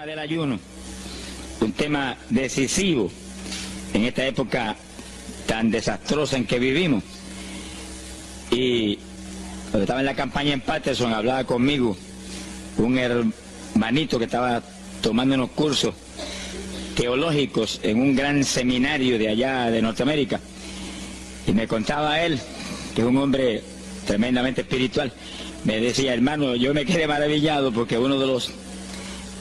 tema del ayuno, un tema decisivo en esta época tan desastrosa en que vivimos. Y cuando estaba en la campaña en Patterson, hablaba conmigo un hermanito que estaba tomando unos cursos teológicos en un gran seminario de allá de Norteamérica, y me contaba él, que es un hombre tremendamente espiritual, me decía: hermano, yo me quedé maravillado porque uno de los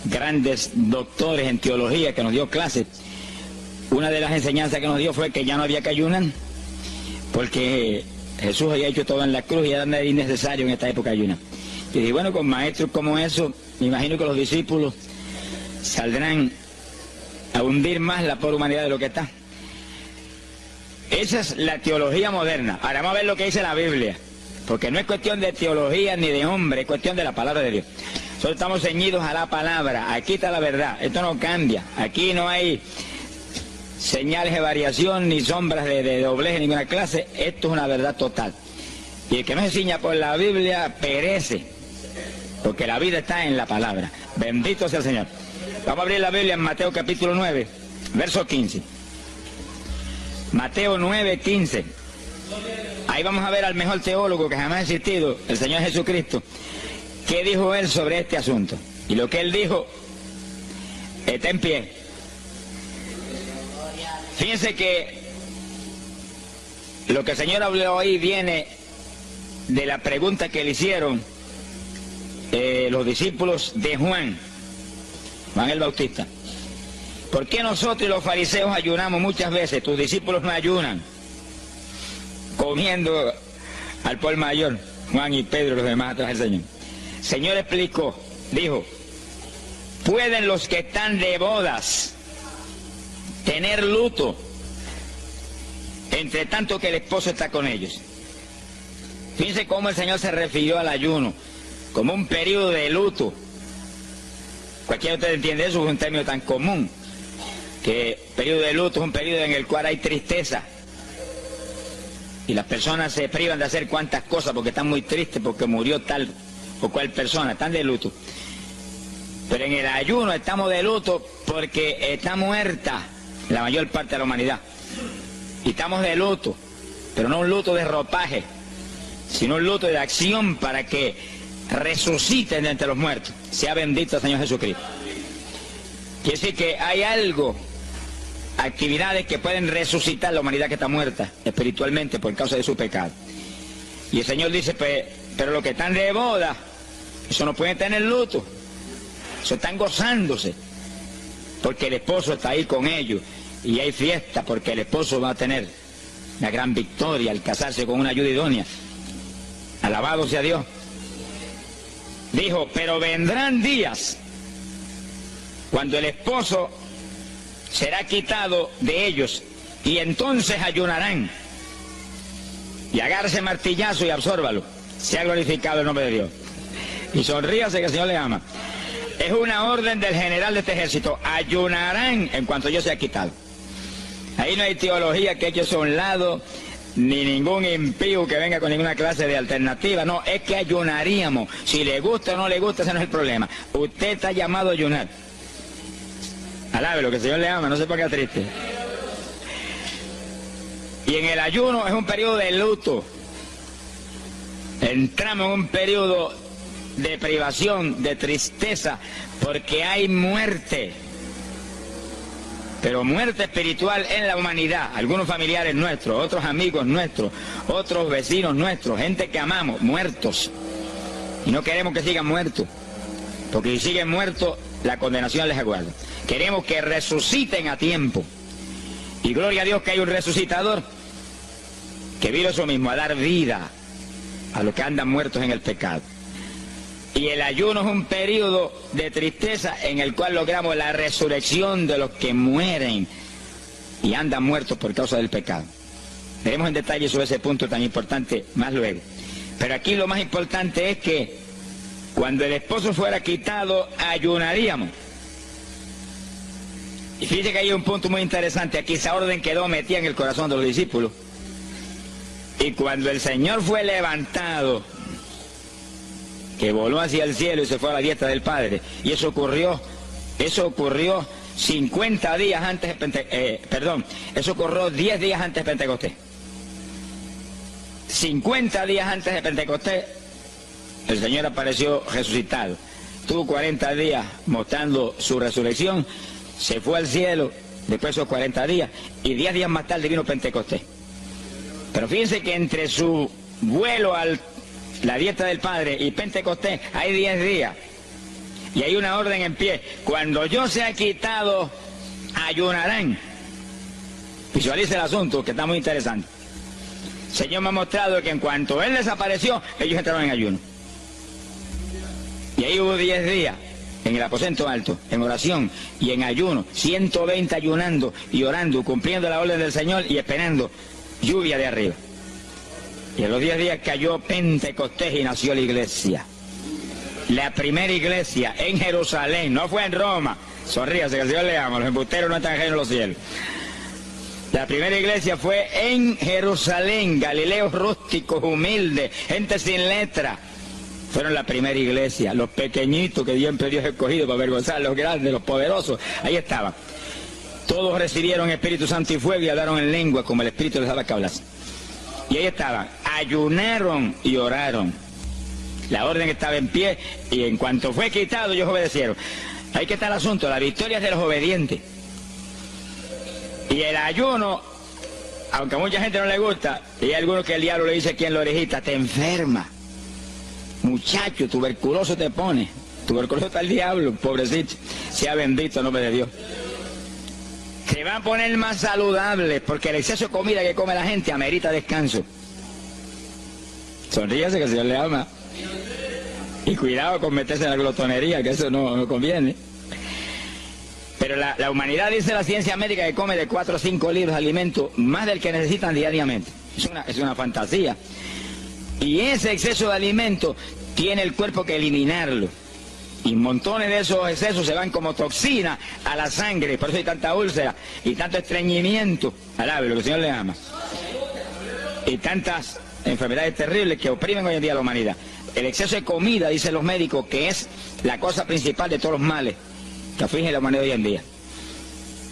grandes doctores en teología que nos dio clases, una de las enseñanzas que nos dio fue que ya no había que ayunar, porque Jesús había hecho todo en la cruz y era innecesario en esta época ayunar. Y dije, bueno, con maestros como eso, me imagino que los discípulos saldrán a hundir más la pobre humanidad de lo que está. Esa es la teología moderna. Ahora vamos a ver lo que dice la Biblia, porque no es cuestión de teología ni de hombre, es cuestión de la palabra de Dios. Nosotros estamos ceñidos a la palabra, aquí está la verdad, esto no cambia, aquí no hay señales de variación ni sombras de doblez de ninguna clase, esto es una verdad total. Y el que no se ciña por la Biblia perece, porque la vida está en la palabra. Bendito sea el Señor. Vamos a abrir la Biblia en Mateo capítulo 9, verso 15. Mateo 9, 15. Ahí vamos a ver al mejor teólogo que jamás ha existido, el Señor Jesucristo. ¿Qué dijo él sobre este asunto? Y lo que él dijo está en pie. Fíjense que lo que el Señor habló ahí viene de la pregunta que le hicieron los discípulos de Juan el Bautista. ¿Por qué nosotros y los fariseos ayunamos muchas veces? Tus discípulos no ayunan, comiendo al por mayor, Juan y Pedro y los demás atrás del Señor. El Señor explicó, dijo: ¿pueden los que están de bodas tener luto entre tanto que el esposo está con ellos? Fíjense cómo el Señor se refirió al ayuno como un periodo de luto. Cualquiera de ustedes entiende eso, es un término tan común, que periodo de luto es un periodo en el cual hay tristeza y las personas se privan de hacer cuantas cosas porque están muy tristes porque murió tal o cual persona, están de luto. Pero en el ayuno estamos de luto porque está muerta la mayor parte de la humanidad, y estamos de luto, pero no un luto de ropaje, sino un luto de acción para que resuciten de entre los muertos. Sea bendito el Señor Jesucristo. Quiere decir que hay algo, actividades que pueden resucitar la humanidad que está muerta espiritualmente por causa de su pecado. Y el Señor dice, pero los que están de boda, eso no pueden tener luto, eso están gozándose, porque el esposo está ahí con ellos, y hay fiesta porque el esposo va a tener una gran victoria al casarse con una ayuda idónea. Alabado sea Dios. Dijo, pero vendrán días cuando el esposo será quitado de ellos, y entonces ayunarán. Y agárrese martillazo y absórbalo. Sea glorificado el nombre de Dios. Y sonríase que el Señor le ama. Es una orden del general de este ejército: ayunarán en cuanto yo sea quitado. Ahí no hay teología que eche eso a un lado, ni ningún impío que venga con ninguna clase de alternativa. No, es que ayunaríamos. Si le gusta o no le gusta, ese no es el problema. Usted está llamado a ayunar. Alábelo, que el Señor le ama, no se ponga triste. Y en el ayuno es un periodo de luto. Entramos en un periodo de privación, de tristeza, porque hay muerte. Pero muerte espiritual en la humanidad. Algunos familiares nuestros, otros amigos nuestros, otros vecinos nuestros, gente que amamos, muertos. Y no queremos que sigan muertos, porque si siguen muertos, la condenación les aguarda. Queremos que resuciten a tiempo. Y gloria a Dios que hay un resucitador que vino eso mismo, a dar vida a los que andan muertos en el pecado. Y el ayuno es un periodo de tristeza en el cual logramos la resurrección de los que mueren y andan muertos por causa del pecado. Veremos en detalle sobre ese punto tan importante más luego. Pero aquí lo más importante es que cuando el esposo fuera quitado, ayunaríamos. Y fíjate que hay un punto muy interesante aquí. Esa orden quedó metida en el corazón de los discípulos. Y cuando el Señor fue levantado, que voló hacia el cielo y se fue a la diestra del Padre, y eso ocurrió Eso ocurrió 50 días antes de eso ocurrió 10 días antes de Pentecostés. 50 días antes de Pentecostés, el Señor apareció resucitado. Tuvo 40 días mostrando su resurrección, se fue al cielo después de esos 40 días, y 10 días más tarde vino Pentecostés. Pero fíjense que entre su vuelo a la dieta del Padre y Pentecostés hay 10 días. Y hay una orden en pie. Cuando yo sea quitado, ayunarán. Visualice el asunto, que está muy interesante. El Señor me ha mostrado que en cuanto Él desapareció, ellos entraron en ayuno. Y ahí hubo 10 días en el aposento alto, en oración y en ayuno, 120 ayunando y orando, cumpliendo la orden del Señor y esperando lluvia de arriba. Y en los 10 días cayó Pentecostés y nació la iglesia. La primera iglesia en Jerusalén, no fue en Roma. Sonríase, que el Señor le ama, los embusteros no están ajenos a los cielos. La primera iglesia fue en Jerusalén, galileos rústicos, humildes, gente sin letra. Fueron la primera iglesia, los pequeñitos que siempre Dios ha escogido para avergonzar a los grandes, los poderosos, ahí estaban. Todos recibieron Espíritu Santo y fuego y hablaron en lengua como el Espíritu les daba que hablasen. Y ahí estaban, ayunaron y oraron. La orden estaba en pie y en cuanto fue quitado ellos obedecieron. Ahí que está el asunto, la victoria es de los obedientes. Y el ayuno, aunque a mucha gente no le gusta, y hay algunos que el diablo le dice aquí en la orejita, te enferma. Muchacho, tuberculoso te pone. Tuberculoso está el diablo, pobrecito. Sea bendito el nombre de Dios. Se va a poner más saludable porque el exceso de comida que come la gente amerita descanso. Sonríase que el Señor le ama. Y cuidado con meterse en la glotonería, que eso no conviene. Pero la humanidad, dice la ciencia médica, que come de 4 a 5 libras de alimento, más del que necesitan diariamente. Es una fantasía. Y ese exceso de alimento tiene el cuerpo que eliminarlo. Y montones de esos excesos se van como toxina a la sangre. Por eso hay tanta úlcera y tanto estreñimiento. Alabe, lo que el Señor le ama. Y tantas enfermedades terribles que oprimen hoy en día a la humanidad. El exceso de comida, dicen los médicos, que es la cosa principal de todos los males que afligen la humanidad hoy en día.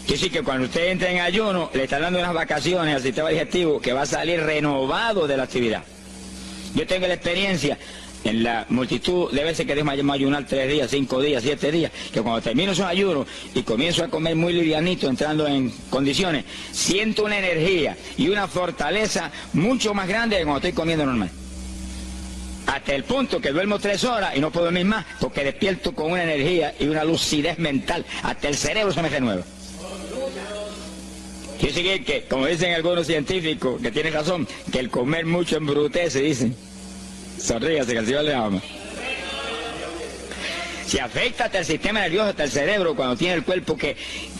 Quiere decir que cuando usted entra en ayuno, le está dando unas vacaciones al sistema digestivo que va a salir renovado de la actividad. Yo tengo la experiencia en la multitud de veces que Dios me ha llamado a ayunar 3 días, 5 días, 7 días, que cuando termino esos ayunos y comienzo a comer muy livianito, entrando en condiciones, siento una energía y una fortaleza mucho más grande que cuando estoy comiendo normal. Hasta el punto que duermo 3 horas y no puedo dormir más, porque despierto con una energía y una lucidez mental. Hasta el cerebro se me renueva. Quiere decir que, como dicen algunos científicos, que tienen razón, que el comer mucho embrutece, dicen. Sonríase, que el Señor le ama. Se afecta hasta el sistema nervioso, hasta el cerebro, cuando tiene el cuerpo que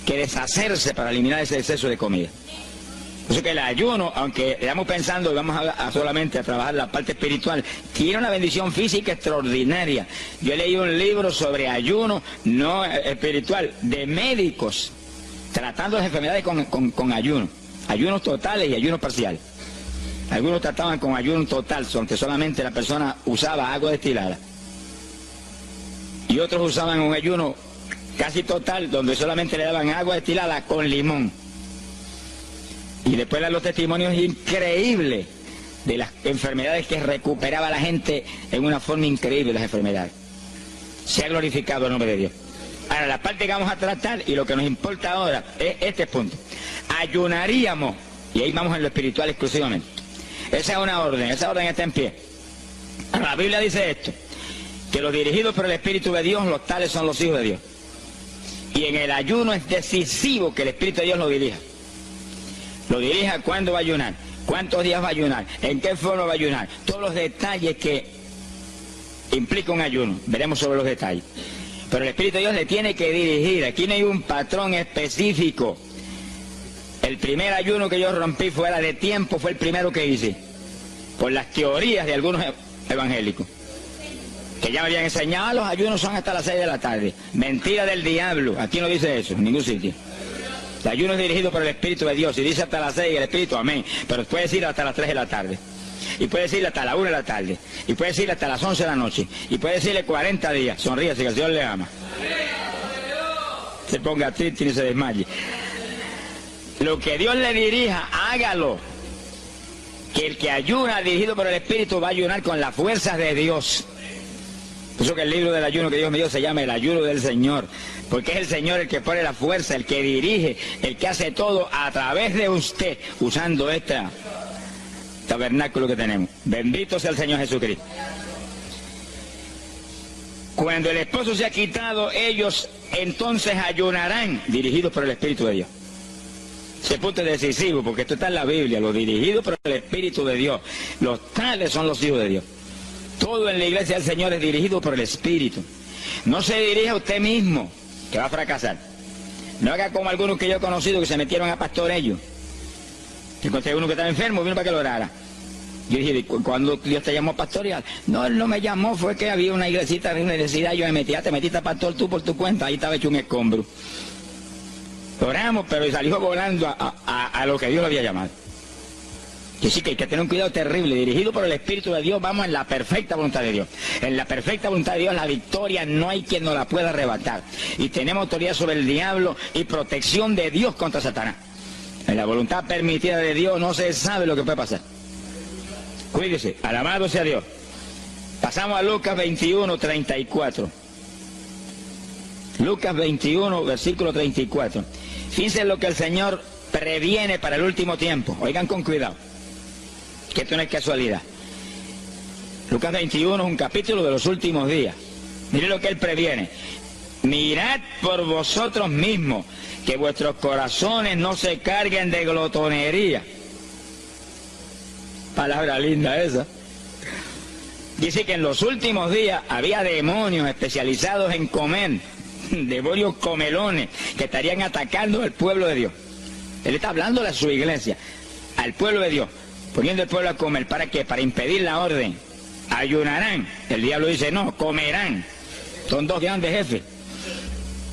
deshacerse para eliminar ese exceso de comida. Por eso que el ayuno, aunque estamos pensando y vamos solamente a trabajar la parte espiritual, tiene una bendición física extraordinaria. Yo leí un libro sobre ayuno no espiritual, de médicos, tratando las enfermedades con ayuno. Ayunos totales y ayunos parciales. Algunos trataban con ayuno total, aunque solamente la persona usaba agua destilada. Y otros usaban un ayuno casi total, donde solamente le daban agua destilada con limón. Y después dan los testimonios increíbles de las enfermedades que recuperaba la gente en una forma increíble, las enfermedades. Se ha glorificado el nombre de Dios. Ahora, la parte que vamos a tratar y lo que nos importa ahora es este punto. Ayunaríamos, y ahí vamos en lo espiritual exclusivamente. Esa esa orden está en pie. Ahora, la Biblia dice esto, que los dirigidos por el Espíritu de Dios, los tales son los hijos de Dios. Y en el ayuno es decisivo que el Espíritu de Dios lo dirija. Lo dirija cuándo va a ayunar, cuántos días va a ayunar, en qué forma va a ayunar, todos los detalles que implica un ayuno. Veremos sobre los detalles. Pero el Espíritu de Dios le tiene que dirigir. Aquí no hay un patrón específico. El primer ayuno que yo rompí fuera de tiempo fue el primero que hice, por las teorías de algunos evangélicos, que ya me habían enseñado, los ayunos son hasta las 6 de la tarde. Mentira del diablo, aquí no dice eso, en ningún sitio. El ayuno es dirigido por el Espíritu de Dios, y dice hasta las 6 el Espíritu, amén, pero puede decir hasta las 3 de la tarde, y puede decirle hasta la 1 de la tarde, y puede decirle hasta las 11 de la noche, y puede decirle 40 días, sonríase que el Señor le ama. se ponga triste ni se desmaye. Lo que Dios le dirija, hágalo. Que el que ayuna dirigido por el Espíritu va a ayunar con las fuerzas de Dios. Por eso que el libro del ayuno que Dios me dio se llama el ayuno del Señor. Porque es el Señor el que pone la fuerza, el que dirige, el que hace todo a través de usted, usando este tabernáculo que tenemos. Bendito sea el Señor Jesucristo. Cuando el esposo se ha quitado, ellos entonces ayunarán, dirigidos por el Espíritu de Dios. Ese punto es decisivo, porque esto está en la Biblia, los dirigidos por el Espíritu de Dios. Los tales son los hijos de Dios. Todo en la iglesia del Señor es dirigido por el Espíritu. No se dirige a usted mismo, que va a fracasar. No haga como algunos que yo he conocido que se metieron a pastor ellos. Encontré uno que estaba enfermo, vino para que lo orara. Yo dije, ¿cuándo Dios te llamó a pastorear? No, él no me llamó, fue que había una iglesita, había una necesidad, yo me metí, te metiste a pastor tú por tu cuenta, ahí estaba hecho un escombro. Oramos, pero salió volando a lo que Dios lo había llamado. Que sí que hay que tener un cuidado terrible, dirigido por el Espíritu de Dios, vamos en la perfecta voluntad de Dios. En la perfecta voluntad de Dios la victoria no hay quien nos la pueda arrebatar. Y tenemos autoridad sobre el diablo y protección de Dios contra Satanás. En la voluntad permitida de Dios no se sabe lo que puede pasar. Cuídese, alabado sea Dios. Pasamos a Lucas 21, 34. Lucas 21, versículo 34. Fíjense lo que el Señor previene para el último tiempo. Oigan con cuidado, que esto no es casualidad. Lucas 21 es un capítulo de los últimos días. Miren lo que Él previene. Mirad por vosotros mismos, que vuestros corazones no se carguen de glotonería. Palabra linda esa. Dice que en los últimos días había demonios especializados en comer, demonios comelones que estarían atacando al pueblo de Dios. Él está hablando a su iglesia, al pueblo de Dios, poniendo al pueblo a comer. ¿Para qué? Para impedir la orden. Ayunarán. El diablo dice, no, comerán. Son dos grandes jefes.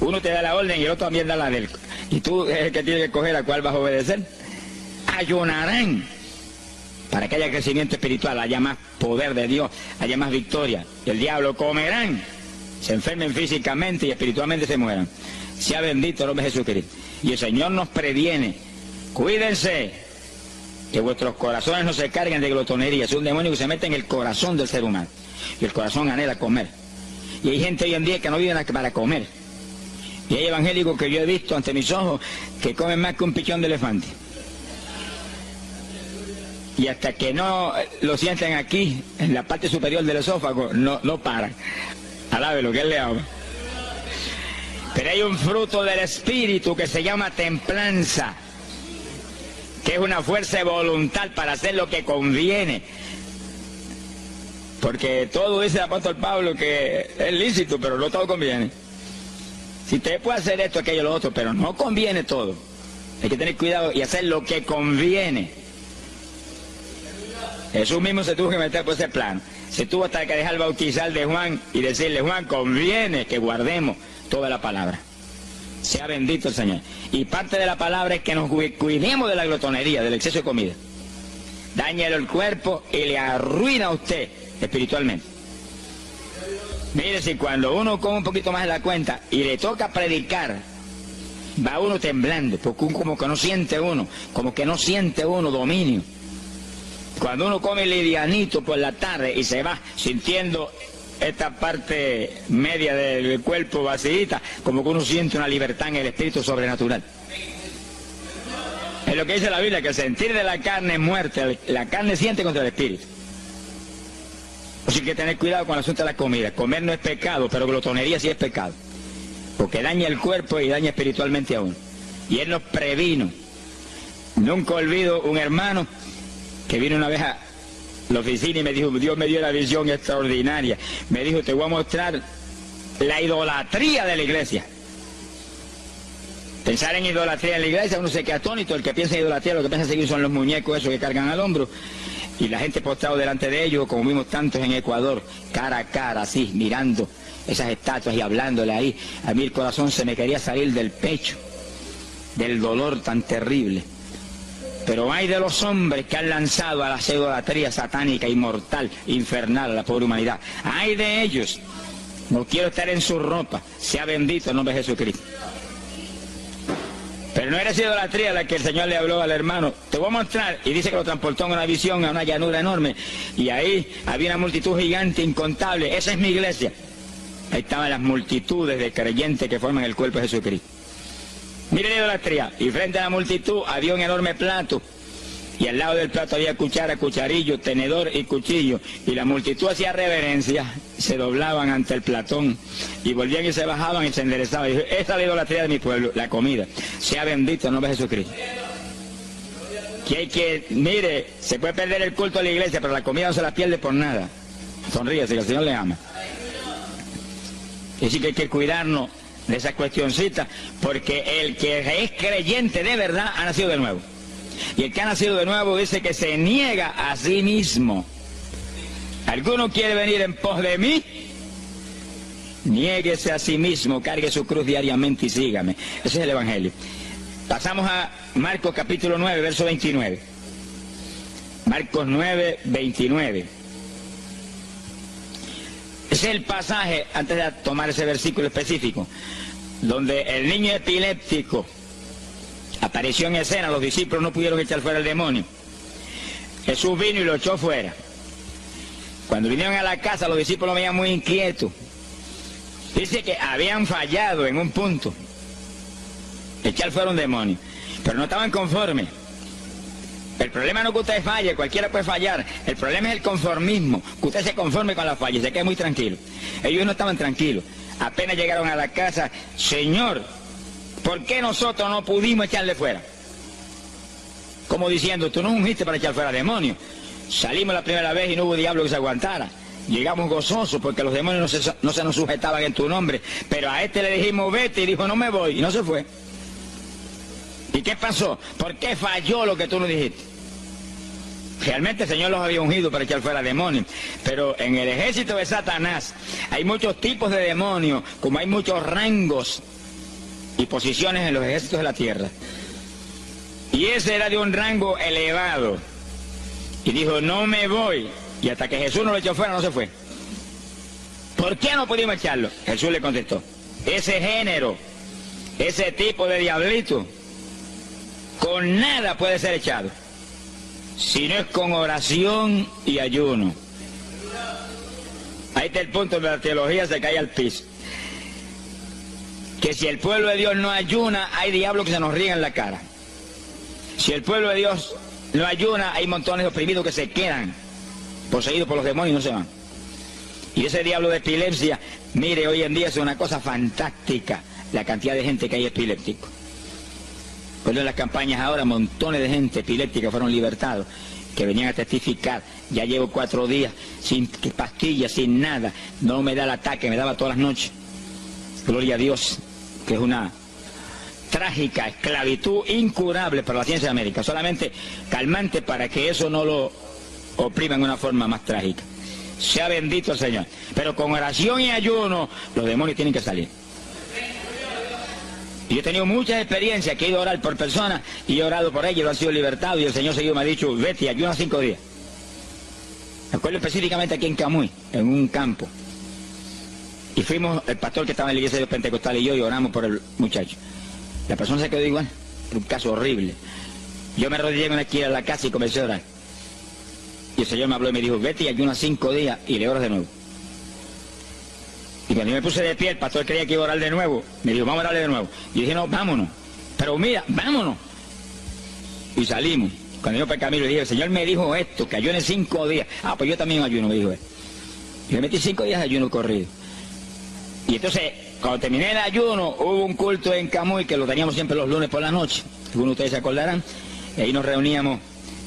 Uno te da la orden y el otro también da la del. Y tú es el que tiene que escoger a cuál vas a obedecer. Ayunarán. Para que haya crecimiento espiritual, haya más poder de Dios, haya más victoria. El diablo comerán. Se enfermen físicamente y espiritualmente se mueran. Sea bendito el nombre de Jesucristo. Y el Señor nos previene. Cuídense, que vuestros corazones no se carguen de glotonería. Es un demonio que se mete en el corazón del ser humano. Y el corazón anhela comer. Y hay gente hoy en día que no vive para comer. Y hay evangélicos que yo he visto ante mis ojos que comen más que un pichón de elefante. Y hasta que no lo sienten aquí, en la parte superior del esófago, no paran. Alabe lo que Él le ama. Pero hay un fruto del Espíritu que se llama templanza, que es una fuerza de voluntad para hacer lo que conviene. Porque todo dice el apóstol Pablo que es lícito, pero no todo conviene. Si usted puede hacer esto, aquello, lo otro, pero no conviene todo. Hay que tener cuidado y hacer lo que conviene. Jesús mismo se tuvo que meter por ese plan. Se tuvo hasta que dejar bautizar de Juan y decirle, Juan, conviene que guardemos toda la palabra. Sea bendito el Señor. Y parte de la palabra es que nos cuidemos de la glotonería, del exceso de comida. Dáñelo el cuerpo y le arruina a usted espiritualmente. Mire, si cuando uno come un poquito más de la cuenta y le toca predicar, va uno temblando, porque como que no siente uno dominio. Cuando uno come livianito por la tarde y se va sintiendo esta parte media del cuerpo vacíita, como que uno siente una libertad en el espíritu sobrenatural. Es lo que dice la Biblia, que el sentir de la carne es muerte, la carne siente contra el espíritu. Así que hay que tener cuidado con el asunto de la comida. Comer no es pecado, pero glotonería sí es pecado, porque daña el cuerpo y daña espiritualmente a uno. Y Él nos previno. Nunca olvido un hermano que vino una vez a la oficina y me dijo, Dios me dio la visión extraordinaria. Me dijo, te voy a mostrar la idolatría de la iglesia. Pensar en idolatría en la iglesia, uno se queda atónito. El que piensa en idolatría, lo que piensa seguir son los muñecos esos que cargan al hombro. Y la gente postrado delante de ellos, como vimos tantos en Ecuador, cara a cara, así, mirando esas estatuas y hablándole ahí. A mí el corazón se me quería salir del pecho, del dolor tan terrible. Pero hay de los hombres que han lanzado a la idolatría satánica, inmortal, infernal a la pobre humanidad. Hay de ellos. No quiero estar en su ropa. Sea bendito el nombre de Jesucristo. Pero no era esa idolatría la que el Señor le habló al hermano. Te voy a mostrar, y dice que lo transportó en una visión a una llanura enorme, y ahí había una multitud gigante, incontable. Esa es mi iglesia. Ahí estaban las multitudes de creyentes que forman el cuerpo de Jesucristo. Mire la idolatría, y frente a la multitud había un enorme plato, y al lado del plato había cuchara, cucharillo, tenedor y cuchillo, y la multitud hacía reverencia, se doblaban ante el platón, y volvían y se bajaban y se enderezaban. Y dijo, esta es la idolatría de mi pueblo, la comida. Sea bendito el nombre de Jesucristo. Mire, se puede perder el culto de la iglesia, pero la comida no se la pierde por nada. Sonríese, que el Señor le ama. Es decir, que hay que cuidarnos de esas cuestioncitas, porque el que es creyente de verdad ha nacido de nuevo. Y el que ha nacido de nuevo dice que se niega a sí mismo. ¿Alguno quiere venir en pos de mí? Niéguese a sí mismo, cargue su cruz diariamente y sígame. Ese es el Evangelio. Pasamos a Marcos capítulo 9, verso 29. Marcos 9, 29. Ese es el pasaje, antes de tomar ese versículo específico, donde el niño epiléptico apareció en escena. Los discípulos no pudieron echar fuera el demonio. Jesús vino y lo echó fuera. Cuando vinieron a la casa, los discípulos lo veían muy inquietos. Dice que habían fallado en un punto, echar fuera un demonio, pero no estaban conformes. El problema no es que usted falle, cualquiera puede fallar. El problema es el conformismo, que usted se conforme con la falla y se quede muy tranquilo. Ellos no estaban tranquilos. Apenas llegaron a la casa, Señor, ¿por qué nosotros no pudimos echarle fuera? Como diciendo, tú no ungiste para echar fuera demonios. Salimos la primera vez y no hubo diablo que se aguantara. Llegamos gozosos porque los demonios no se nos sujetaban en tu nombre. Pero a este le dijimos, vete, y dijo, no me voy, y no se fue. ¿Y qué pasó? ¿Por qué falló lo que tú nos dijiste? Realmente el Señor los había ungido para echar fuera demonios, pero en el ejército de Satanás hay muchos tipos de demonios, como hay muchos rangos y posiciones en los ejércitos de la tierra. Y ese era de un rango elevado. Y dijo, no me voy. Y hasta que Jesús no lo echó fuera, no se fue. ¿Por qué no pudimos echarlo? Jesús le contestó, ese género, ese tipo de diablito, con nada puede ser echado, si no es con oración y ayuno. Ahí está el punto donde la teología se cae al piso. Que si el pueblo de Dios no ayuna, hay diablos que se nos ríen en la cara. Si el pueblo de Dios no ayuna, hay montones de oprimidos que se quedan poseídos por los demonios y no se van. Y ese diablo de epilepsia, mire, hoy en día es una cosa fantástica la cantidad de gente que hay epiléptico. Pues en las campañas ahora, montones de gente epiléptica fueron libertados, que venían a testificar. Ya llevo 4 días sin pastillas, sin nada. No me da el ataque, me daba todas las noches. Gloria a Dios, que es una trágica esclavitud incurable para la ciencia de América. Solamente calmante para que eso no lo oprima en una forma más trágica. Sea bendito el Señor. Pero con oración y ayuno, los demonios tienen que salir. Y yo he tenido muchas experiencias que he ido a orar por personas y he orado por ellos, lo han sido libertados y el Señor seguido me ha dicho, vete, ayuna 5 días. Me acuerdo específicamente aquí en Camuy, en un campo. Y fuimos, el pastor que estaba en la iglesia de los pentecostales y yo, y oramos por el muchacho. La persona se quedó igual, un caso horrible. Yo me arrodillé en una esquina de la casa y comencé a orar. Y el Señor me habló y me dijo, vete y ayuna 5 días y le oras de nuevo. Y cuando yo me puse de pie, el pastor creía que iba a orar de nuevo. Me dijo, vamos a orarle de nuevo. Y dije, no, vámonos. Pero mira, vámonos. Y salimos. Cuando yo por el camino le dije, el Señor me dijo esto, que ayune 5 días. Ah, pues yo también ayuno, me dijo él. Y me metí 5 días de ayuno corrido. Y entonces, cuando terminé el ayuno, hubo un culto en Camuy, que lo teníamos siempre los lunes por la noche. Algunos de ustedes se acordarán. Y ahí nos reuníamos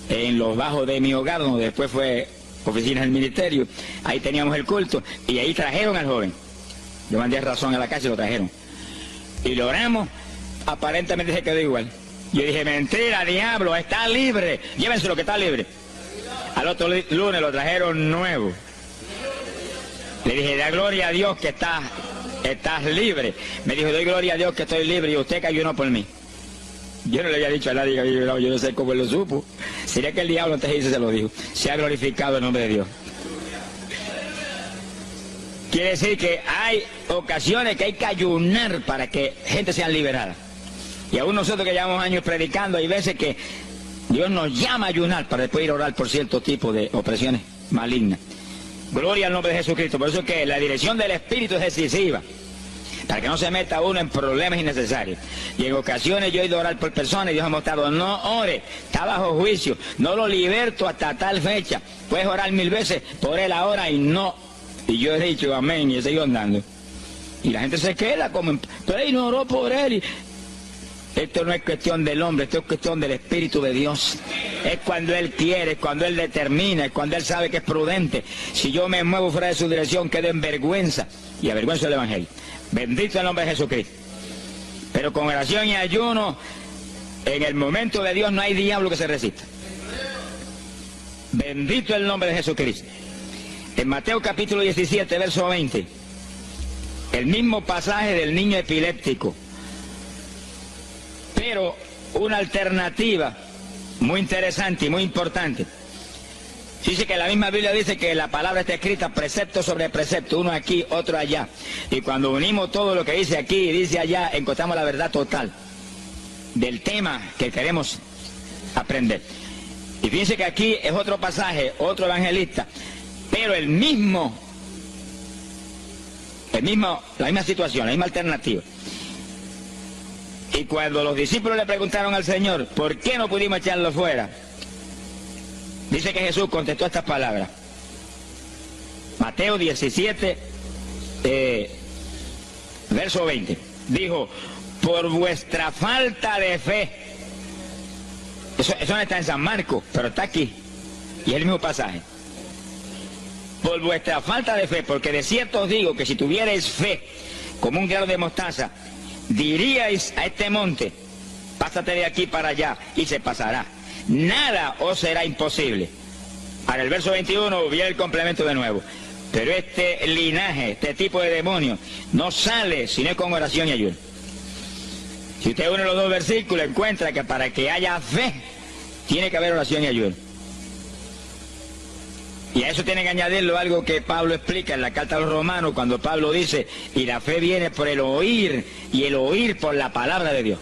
en los bajos de mi hogar, donde después fue oficina del ministerio. Ahí teníamos el culto. Y ahí trajeron al joven. Yo mandé razón a la casa y lo trajeron. Y lo oramos, aparentemente se quedó igual. Yo dije, mentira, diablo, está libre. Llévenselo que está libre. Al otro lunes lo trajeron nuevo. Le dije, da gloria a Dios que estás libre. Me dijo, doy gloria a Dios que estoy libre y usted que ayunó por mí. Yo no le había dicho a nadie que había ayunado, yo no sé cómo él lo supo. Sería que el diablo antes de irse se lo dijo. Se ha glorificado el nombre de Dios. Quiere decir que hay ocasiones que hay que ayunar para que gente sea liberada. Y aún nosotros que llevamos años predicando, hay veces que Dios nos llama a ayunar para después ir a orar por cierto tipo de opresiones malignas. Gloria al nombre de Jesucristo. Por eso es que la dirección del Espíritu es decisiva, para que no se meta uno en problemas innecesarios. Y en ocasiones yo he ido a orar por personas y Dios ha mostrado, no ore, está bajo juicio, no lo liberto hasta tal fecha. Puedes orar 1000 veces por él ahora y no. Y yo he dicho amén y he seguido andando. Y la gente se queda como, pero él no oró por él. Esto no es cuestión del hombre, esto es cuestión del Espíritu de Dios. Es cuando Él quiere, es cuando Él determina, es cuando Él sabe que es prudente. Si yo me muevo fuera de su dirección, quedo en vergüenza y avergüenzo el Evangelio. Bendito el nombre de Jesucristo. Pero con oración y ayuno, en el momento de Dios no hay diablo que se resista. Bendito el nombre de Jesucristo. En Mateo capítulo 17, verso 20, el mismo pasaje del niño epiléptico, pero una alternativa muy interesante y muy importante. Dice que la misma Biblia dice que la palabra está escrita precepto sobre precepto, uno aquí, otro allá. Y cuando unimos todo lo que dice aquí y dice allá, encontramos la verdad total del tema que queremos aprender. Y fíjense que aquí es otro pasaje, otro evangelista, pero la misma situación, la misma alternativa. Y cuando los discípulos le preguntaron al Señor, ¿por qué no pudimos echarlo fuera? Dice que Jesús contestó estas palabras. Mateo 17, verso 20. Dijo, por vuestra falta de fe. Eso no está en San Marcos, pero está aquí. Y es el mismo pasaje. Por vuestra falta de fe, porque de cierto os digo que si tuvierais fe como un grano de mostaza, diríais a este monte, pásate de aquí para allá, y se pasará. Nada os será imposible. Ahora el verso 21 viene el complemento de nuevo. Pero este linaje, este tipo de demonio, no sale sino con oración y ayuno. Si usted une los dos versículos, encuentra que para que haya fe, tiene que haber oración y ayuno. Y a eso tiene que añadirlo algo que Pablo explica en la carta a los Romanos, cuando Pablo dice, y la fe viene por el oír, y el oír por la palabra de Dios.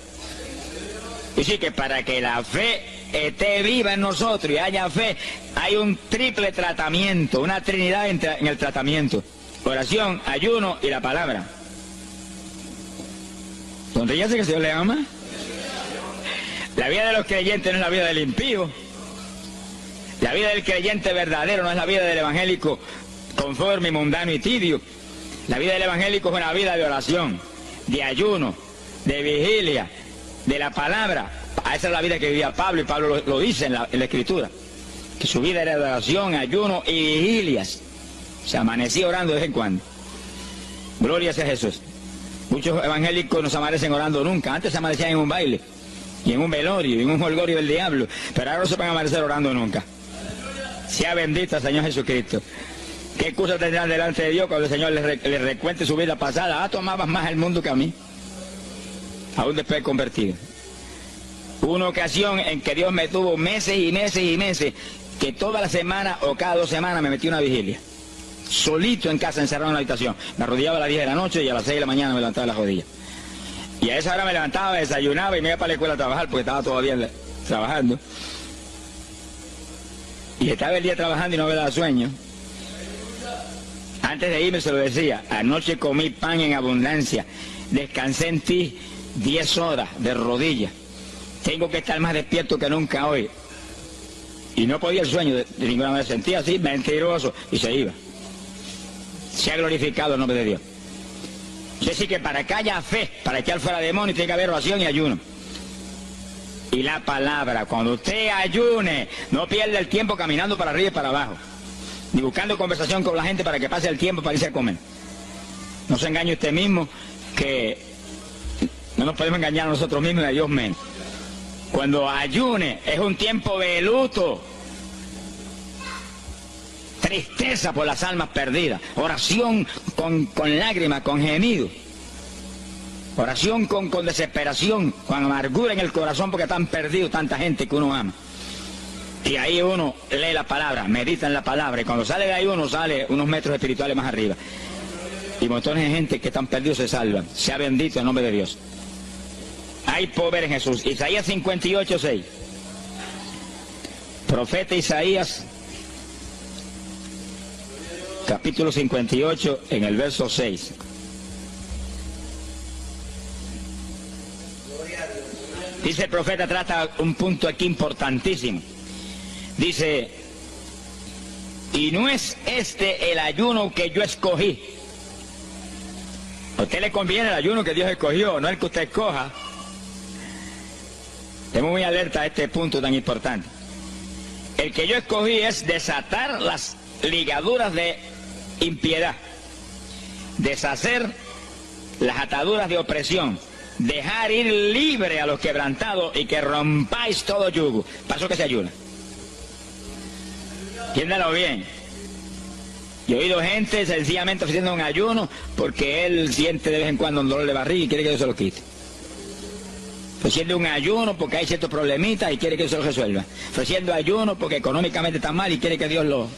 Y sí que para que la fe esté viva en nosotros y haya fe, hay un triple tratamiento, una trinidad en el tratamiento: oración, ayuno y la palabra. ¿Dónde ya sé que el Señor le ama? La vida de los creyentes no es la vida del impío. La vida del creyente verdadero no es la vida del evangélico conforme, mundano y tibio. La vida del evangélico es una vida de oración, de ayuno, de vigilia, de la palabra. Esa es la vida que vivía Pablo, y Pablo lo dice en la Escritura, que su vida era de oración, ayuno y vigilias. Se amanecía orando de vez en cuando. Gloria sea Jesús. Muchos evangélicos no se amanecen orando nunca. Antes se amanecían en un baile, y en un velorio, y en un holgorio del diablo, pero ahora no se van a amanecer orando nunca. Sea bendito el Señor Jesucristo. ¿Qué excusa tendrán delante de Dios cuando el Señor les recuente su vida pasada? Tomabas más el mundo que a mí, aún después de convertido. Hubo una ocasión en que Dios me tuvo meses y meses y meses, que toda la semana o cada 2 semanas me metí una vigilia. Solito en casa, encerrado en la habitación. Me arrodillaba a las 10 de la noche y a las 6 de la mañana me levantaba las rodillas. Y a esa hora me levantaba, desayunaba y me iba para la escuela a trabajar, porque estaba todavía trabajando. Y estaba el día trabajando y no me daba sueño. Antes de irme se lo decía, anoche comí pan en abundancia, descansé en ti 10 horas de rodillas. Tengo que estar más despierto que nunca hoy. Y no podía el sueño de ninguna manera. Sentía así, mentiroso, y se iba. Se ha glorificado el nombre de Dios. Es decir, que para que haya fe, para echar fuera demonios, tiene que haber oración y ayuno. Y la palabra, cuando usted ayune, no pierda el tiempo caminando para arriba y para abajo, ni buscando conversación con la gente para que pase el tiempo para irse a comer. No se engañe usted mismo, que no nos podemos engañar a nosotros mismos y a Dios menos. Cuando ayune es un tiempo de luto, tristeza por las almas perdidas, oración con lágrimas, con gemidos, oración con desesperación, con amargura en el corazón porque están perdidos tanta gente que uno ama. Y ahí uno lee la palabra, medita en la palabra, y cuando sale de ahí uno sale unos metros espirituales más arriba. Y montones de gente que están perdidos se salvan. Sea bendito el nombre de Dios. hay poder en Jesús. Isaías 58:6. Profeta Isaías, capítulo 58, en el verso 6. Dice el profeta, trata un punto aquí importantísimo. Dice, y no es este el ayuno que yo escogí. A usted le conviene el ayuno que Dios escogió, no el que usted escoja. Estemos muy alerta a este punto tan importante. El que yo escogí es desatar las ligaduras de impiedad, deshacer las ataduras de opresión, dejar ir libre a los quebrantados y que rompáis todo yugo. Para eso que se ayuna. Entiéndalo bien. Yo he oído gente sencillamente ofreciendo un ayuno porque él siente de vez en cuando un dolor de barriga y quiere que Dios se lo quite. Ofreciendo un ayuno porque hay ciertos problemitas y quiere que Dios se lo resuelva. Ofreciendo ayuno porque económicamente está mal y quiere que Dios lo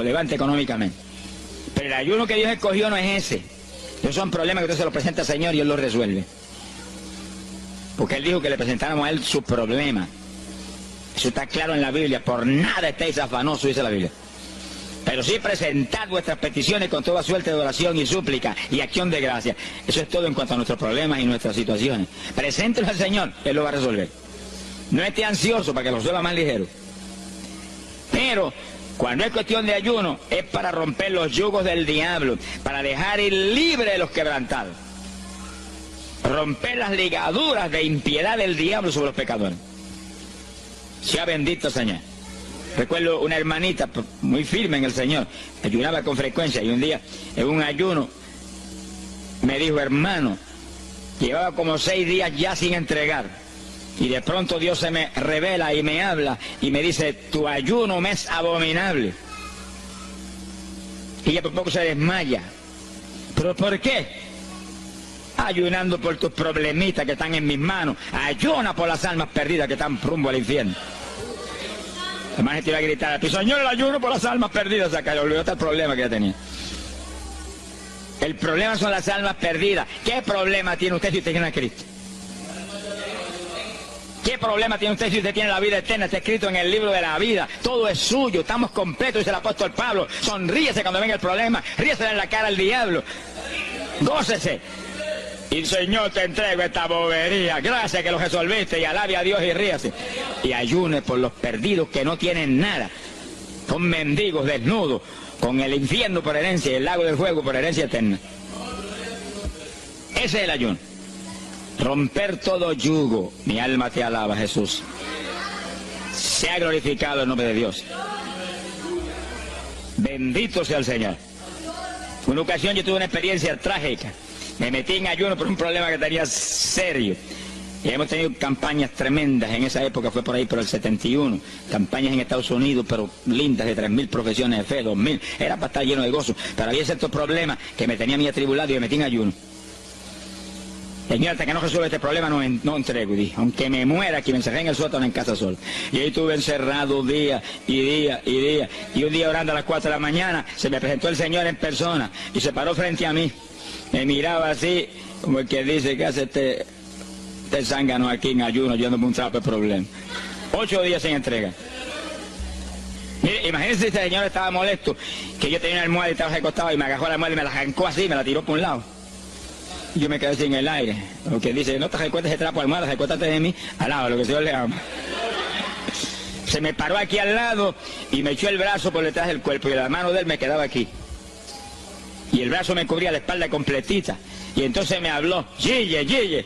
levante económicamente. Pero el ayuno que Dios escogió no es ese. Esos son problemas que usted se los presenta al Señor y Él los resuelve. Porque Él dijo que le presentáramos a Él sus problemas. Eso está claro en la Biblia. Por nada estéis afanosos, dice la Biblia. Pero sí presentad vuestras peticiones con toda suerte de oración y súplica y acción de gracia. Eso es todo en cuanto a nuestros problemas y nuestras situaciones. Preséntelo al Señor, Él lo va a resolver. No esté ansioso para que lo resuelva más ligero. Pero cuando es cuestión de ayuno, es para romper los yugos del diablo, para dejar ir libre a los quebrantados. Romper las ligaduras de impiedad del diablo sobre los pecadores. Sea bendito Señor. Recuerdo una hermanita muy firme en el Señor, ayunaba con frecuencia y un día en un ayuno me dijo, hermano, llevaba como 6 días ya sin entregar y de pronto Dios se me revela y me habla y me dice, tu ayuno me es abominable. Y ella por poco se desmaya. ¿Pero por qué? Ayunando por tus problemitas que están en mis manos. Ayuna por las almas perdidas que están rumbo al infierno. Además, te iba a gritar a ti, Señor, el ayuno por las almas perdidas. O sea, que le olvidó hasta el problema que ya tenía. El problema son las almas perdidas. ¿Qué problema tiene usted si usted tiene a Cristo? ¿Qué problema tiene usted si usted tiene la vida eterna? Está escrito en el libro de la vida. Todo es suyo, estamos completos, dice el apóstol Pablo. Sonríese cuando venga el problema, ríese en la cara al diablo. Gócese. Y Señor, te entrego esta bobería. Gracias que lo resolviste y alabe a Dios y ríase. Y ayune por los perdidos que no tienen nada. Son mendigos desnudos, con el infierno por herencia y el lago del fuego por herencia eterna. Ese es el ayuno. Romper todo yugo. Mi alma te alaba, Jesús. Sea glorificado el nombre de Dios. Bendito sea el Señor. Una ocasión yo tuve una experiencia trágica. Me metí en ayuno por un problema que tenía serio. Y hemos tenido campañas tremendas. En esa época fue por ahí por el 71. Campañas en Estados Unidos, pero lindas, de 3.000 profesiones de fe, 2.000. Era para estar lleno de gozo. Pero había ciertos problemas que me tenía a mí atribulado y me metí en ayuno. Señor, hasta que no resuelva este problema no entrego. Y dije, aunque me muera, que me encerré en el sótano en casa sola. Y ahí estuve encerrado día y día y día. Y un día orando a las 4 de la mañana, se me presentó el Señor en persona y se paró frente a mí. Me miraba así, como el que dice que hace este zángano aquí en ayuno, yo ando por un trapo de problema. 8 días sin entrega. Mire, imagínense si este señor estaba molesto, que yo tenía una almohada y estaba recostado y me agarró la almohada y me la arrancó así, me la tiró por un lado. Y yo me quedé sin el aire. Lo que dice, no te recuerdes ese trapo de almohada, recuérdate de mí, al lado, lo que Dios le ama. Se me paró aquí al lado y me echó el brazo por detrás del cuerpo y la mano de él me quedaba aquí. Y el brazo me cubría la espalda completita. Y entonces me habló, Gille, Gille.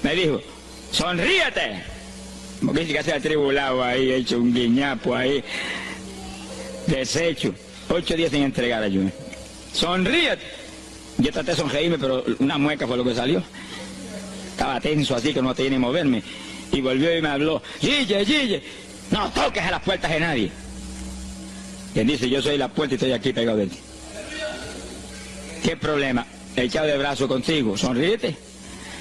Me dijo, sonríete. Porque dice que se ha atribulado ahí, hecho un guiñapo ahí. Deshecho. 8 días sin entregar ayuno. Sonríete. Yo traté de sonreírme, pero una mueca fue lo que salió. Estaba tenso así que no tenía ni moverme. Y volvió y me habló, Gille, Gille, no toques a las puertas de nadie. Y él dice, yo soy la puerta y estoy aquí pegado de ti. ¿Qué problema? Echado de brazo contigo, sonríete.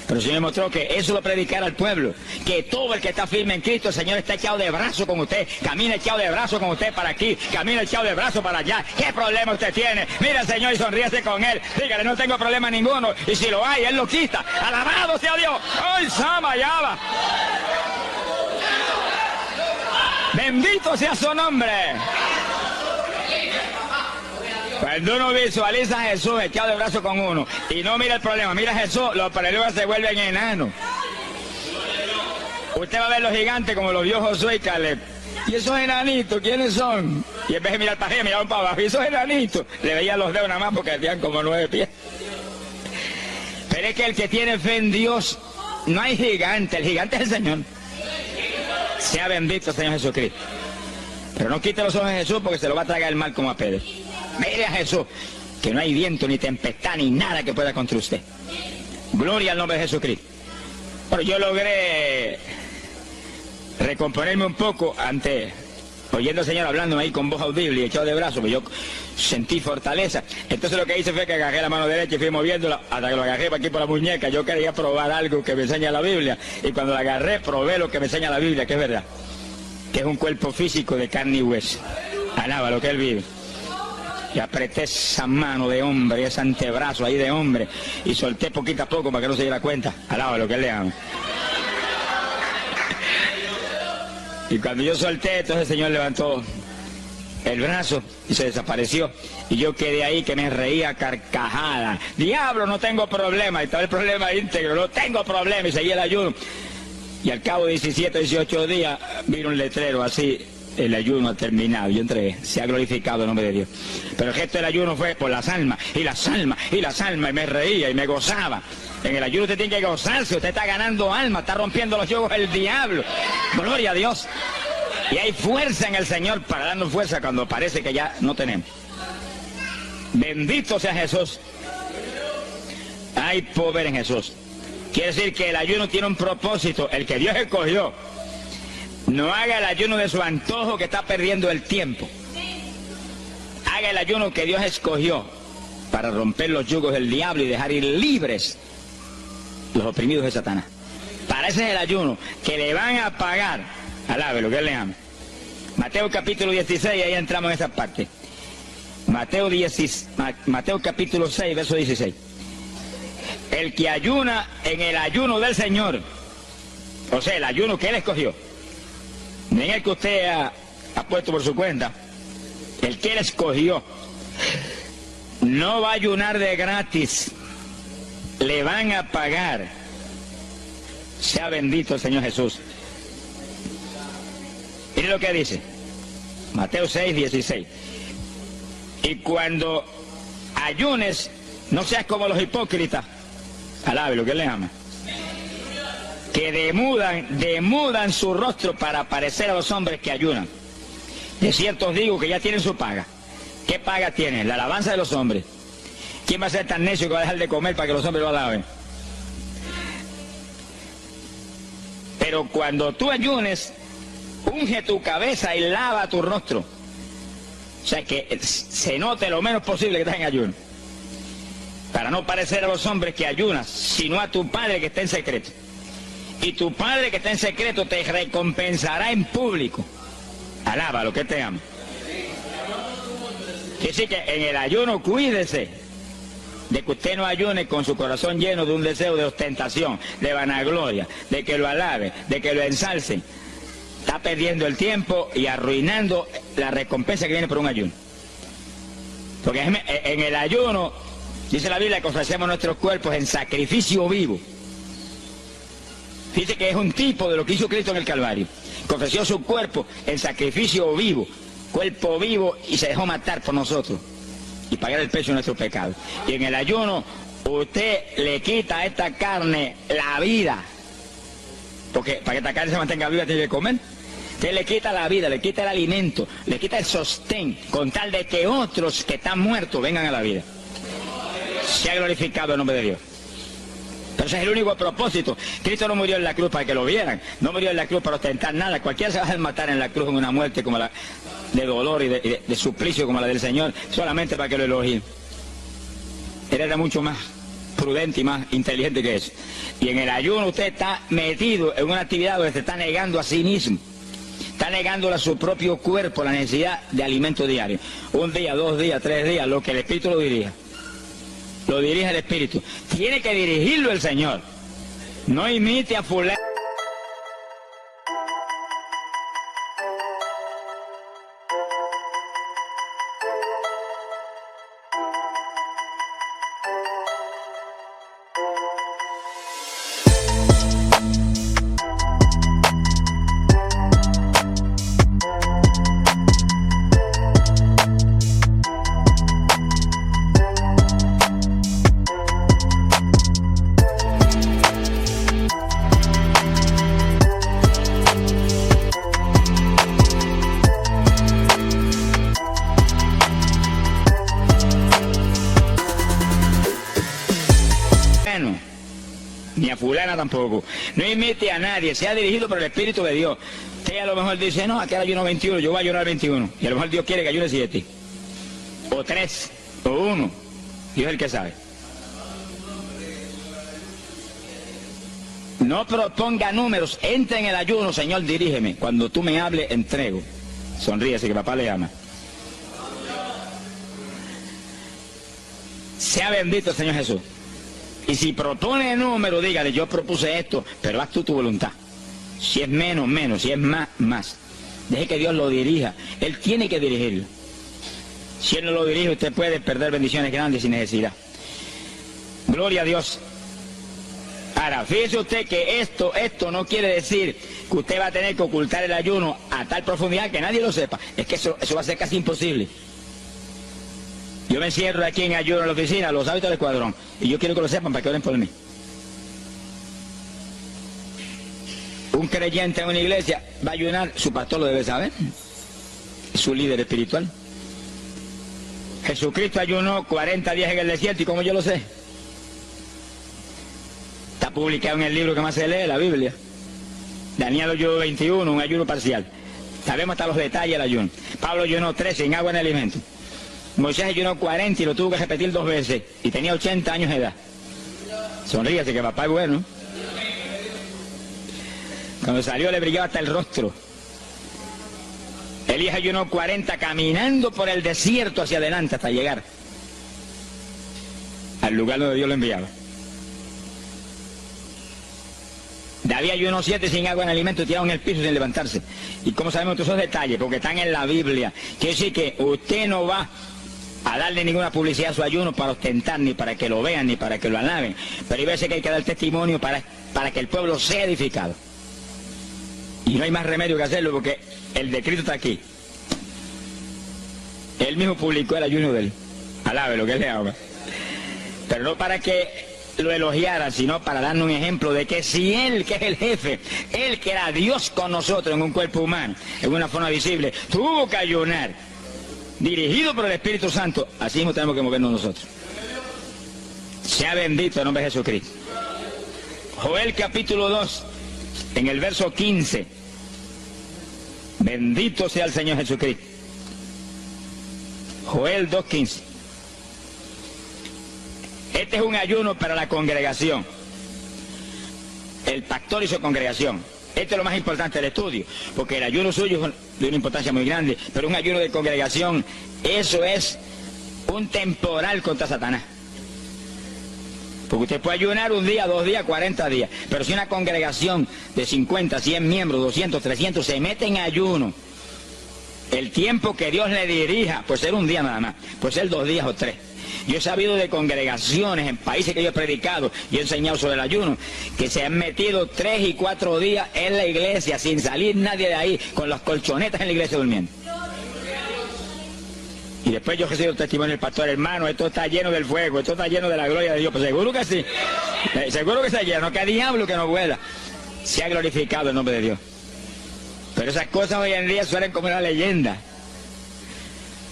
Pero el Señor mostró que eso lo predicara al pueblo, que todo el que está firme en Cristo, el Señor está echado de brazo con usted, camina echado de brazo con usted para aquí, camina echado de brazo para allá. ¿Qué problema usted tiene? Mira al Señor y sonríese con Él, dígale, no tengo problema ninguno, y si lo hay, Él lo quita. Alabado sea Dios. ¡Ay, Sama, ya va! Bendito sea su nombre. Cuando uno visualiza a Jesús echado de brazo con uno y no mira el problema, mira a Jesús, los problemas se vuelven enanos. Usted va a ver los gigantes como los vio Josué y Caleb. ¿Y esos enanitos quiénes son? Y en vez de mirar para arriba, miraban para abajo. ¿Y esos enanitos? Le veían los dedos nada más porque tenían como 9 pies. Pero es que el que tiene fe en Dios, no hay gigante, el gigante es el Señor. Sea bendito el Señor Jesucristo. Pero no quite los ojos de Jesús porque se lo va a tragar el mal como a Pedro. Mire a Jesús, que no hay viento, ni tempestad, ni nada que pueda contra usted. Gloria al nombre de Jesucristo. Pero yo logré recomponerme un poco oyendo al Señor hablándome ahí con voz audible y echado de brazos, pues yo sentí fortaleza. Entonces lo que hice fue que agarré la mano derecha y fui moviéndola hasta que lo agarré por aquí por la muñeca. Yo quería probar algo que me enseña la Biblia, y cuando la agarré probé lo que me enseña la Biblia, que es verdad, que es un cuerpo físico de carne y hueso. Alaba lo que Él vive. Y apreté esa mano de hombre, ese antebrazo ahí de hombre, y solté poquito a poco para que no se diera cuenta. Alaba lo que Él le ama. Y cuando yo solté, entonces el Señor levantó el brazo y se desapareció. Y yo quedé ahí que me reía a carcajada. Diablo, no tengo problema. Y estaba el problema íntegro, no tengo problema. Y seguí el ayuno. Y al cabo de 17, 18 días, vino un letrero así: el ayuno ha terminado. Yo entregué, se ha glorificado el nombre de Dios. Pero el gesto del ayuno fue por las almas, y las almas, y las almas, y me reía y me gozaba. En el ayuno usted tiene que gozarse, usted está ganando alma, está rompiendo los yugos del diablo. Gloria a Dios. Y hay fuerza en el Señor para darnos fuerza cuando parece que ya no tenemos. Bendito sea Jesús. Hay poder en Jesús. Quiere decir que el ayuno tiene un propósito, el que Dios escogió. No haga el ayuno de su antojo, que está perdiendo el tiempo. Haga el ayuno que Dios escogió para romper los yugos del diablo y dejar ir libres los oprimidos de Satanás. Para ese es el ayuno que le van a pagar. Alabe lo que Él le ama. Mateo capítulo 16, ahí entramos en esa parte. Mateo capítulo 6, verso 16. El que ayuna en el ayuno del Señor, o sea, el ayuno que Él escogió, no en el que usted ha puesto por su cuenta, el que Él escogió, no va a ayunar de gratis, le van a pagar. Sea bendito el Señor Jesús. Mire lo que dice Mateo 6, 16. Y cuando ayunes, no seas como los hipócritas. Alabe lo que Él le ama, que demudan su rostro para parecer a los hombres que ayunan. De cierto os digo que ya tienen su paga. ¿Qué paga tienen? La alabanza de los hombres. ¿Quién va a ser tan necio que va a dejar de comer para que los hombres lo alaben? Pero cuando tú ayunes, unge tu cabeza y lava tu rostro. O sea, que se note lo menos posible que estás en ayuno, para no parecer a los hombres que ayunas, sino a tu Padre que está en secreto. Y tu Padre que está en secreto te recompensará en público. Alaba lo que te ama. Quiere decir que en el ayuno cuídese de que usted no ayune con su corazón lleno de un deseo de ostentación, de vanagloria, de que lo alabe, de que lo ensalcen. Está perdiendo el tiempo y arruinando la recompensa que viene por un ayuno. Porque en el ayuno, dice la Biblia, que ofrecemos nuestros cuerpos en sacrificio vivo. Dice que es un tipo de lo que hizo Cristo en el Calvario, que ofreció su cuerpo en sacrificio vivo, cuerpo vivo, y se dejó matar por nosotros y pagar el precio de nuestro pecado. Y en el ayuno usted le quita a esta carne la vida, porque para que esta carne se mantenga viva tiene que comer. Usted le quita la vida, le quita el alimento, le quita el sostén, con tal de que otros que están muertos vengan a la vida. Se ha glorificado el nombre de Dios. Pero ese es el único propósito. Cristo no murió en la cruz para que lo vieran, no murió en la cruz para ostentar nada. Cualquiera se va a matar en la cruz en una muerte como la de dolor y de suplicio como la del Señor, solamente para que lo elogien. Él era mucho más. prudente y más inteligente que eso. Y en el ayuno usted está metido en una actividad donde se está negando a sí mismo. Está negando a su propio cuerpo la necesidad de alimento diario. Un día, 2 días, 3 días, lo que el Espíritu lo dirija. Lo dirige el Espíritu. Tiene que dirigirlo el Señor. No imite a fulano. Ni a fulana tampoco. No imite a nadie, sea dirigido por el Espíritu de Dios. Usted a lo mejor dice, no, aquel ayuno 21, yo voy a ayunar 21. Y a lo mejor Dios quiere que ayune 7. O 3, o 1. Dios es el que sabe. No proponga números, entre en el ayuno, Señor, dirígeme. Cuando tú me hables, entrego. Sonríese que papá le ama. Sea bendito el Señor Jesús. Y si propone número, dígale, yo propuse esto, pero haz tú tu voluntad. Si es menos, menos, si es más, más. Deje que Dios lo dirija. Él tiene que dirigirlo. Si Él no lo dirige, usted puede perder bendiciones grandes sin necesidad. Gloria a Dios. Ahora, fíjese usted que esto no quiere decir que usted va a tener que ocultar el ayuno a tal profundidad que nadie lo sepa. Es que eso va a ser casi imposible. Yo me encierro aquí en ayuno en la oficina, los hábitos del escuadrón, y yo quiero que lo sepan para que oren por mí. Un creyente en una iglesia va a ayunar, su pastor lo debe saber, su líder espiritual. Jesucristo ayunó 40 días en el desierto, ¿y cómo yo lo sé? Está publicado en el libro que más se lee, la Biblia. Daniel ayunó 21, un ayuno parcial. Sabemos hasta los detalles del ayuno. Pablo ayunó 13 sin agua en alimento. Moisés ayunó 40 y lo tuvo que repetir 2 veces, y tenía 80 años de edad. Sonríase que papá es bueno. Cuando salió le brillaba hasta el rostro. Elías ayunó 40 caminando por el desierto hacia adelante hasta llegar al lugar donde Dios lo enviaba. David ayunó 7 sin agua en alimento, tirado en el piso sin levantarse. ¿Y cómo sabemos todos esos detalles? Porque están en la Biblia. Quiere decir que usted no va a darle ninguna publicidad a su ayuno para ostentar, ni para que lo vean, ni para que lo alaben. Pero hay veces que hay que dar testimonio para que el pueblo sea edificado. Y no hay más remedio que hacerlo porque el decreto está aquí. Él mismo publicó el ayuno de él. Alabe lo que él le haga. Pero no para que lo elogiaran, sino para darnos un ejemplo de que si él, que es el jefe, él que era Dios con nosotros en un cuerpo humano, en una forma visible, tuvo que ayunar, dirigido por el Espíritu Santo, así mismo tenemos que movernos nosotros. Sea bendito el nombre de Jesucristo. Joel capítulo 2, en el verso 15. Bendito sea el Señor Jesucristo. Joel 2:15. Este es un ayuno para la congregación. El pastor y su congregación. Este es lo más importante del estudio, porque el ayuno suyo es de una importancia muy grande, pero un ayuno de congregación, eso es un temporal contra Satanás. Porque usted puede ayunar 1 día, 2 días, 40 días, pero si una congregación de 50, 100 miembros, 200, 300 se mete en ayuno, el tiempo que Dios le dirija, puede ser 1 día nada más, puede ser 2 días o 3. Yo he sabido de congregaciones en países que yo he predicado y he enseñado sobre el ayuno, que se han metido 3 y 4 días en la iglesia sin salir nadie de ahí, con las colchonetas en la iglesia durmiendo. Y después yo recibo el testimonio del pastor, hermano, esto está lleno del fuego, esto está lleno de la gloria de Dios. Pues seguro que sí, seguro que está lleno, que diablo que no vuela. Se ha glorificado el nombre de Dios. Pero esas cosas hoy en día suelen como una leyenda.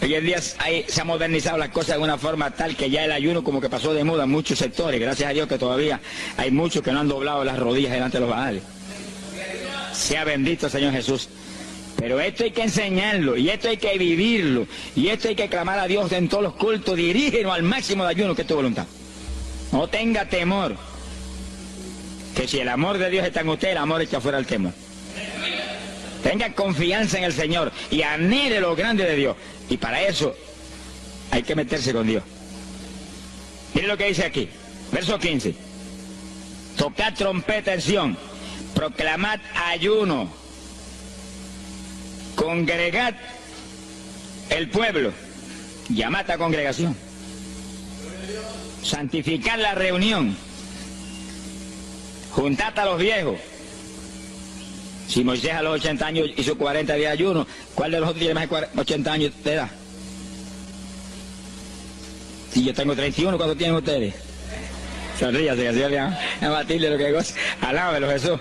Hoy en día se han modernizado las cosas de una forma tal que ya el ayuno como que pasó de moda en muchos sectores. Gracias a Dios que todavía hay muchos que no han doblado las rodillas delante de los baales. Sea bendito el Señor Jesús. Pero esto hay que enseñarlo, y esto hay que vivirlo, y esto hay que clamar a Dios en todos los cultos. Dirígenos al máximo de ayuno, que es tu voluntad. No tenga temor, que si el amor de Dios está en usted, el amor echa fuera el temor. Tenga confianza en el Señor y anhele lo grande de Dios. Y para eso hay que meterse con Dios. Mire lo que dice aquí, verso 15. Tocad trompeta en Sión, proclamad ayuno, congregad el pueblo, llamad a congregación, santificad la reunión, juntad a los viejos. Si Moisés a los 80 años hizo 40 días de ayuno, ¿cuál de los otros tiene más de 80 años de edad? Si yo tengo 31, ¿cuánto tienen ustedes? Sonríase, que le a Matilde lo que goza. Alábelo, Jesús.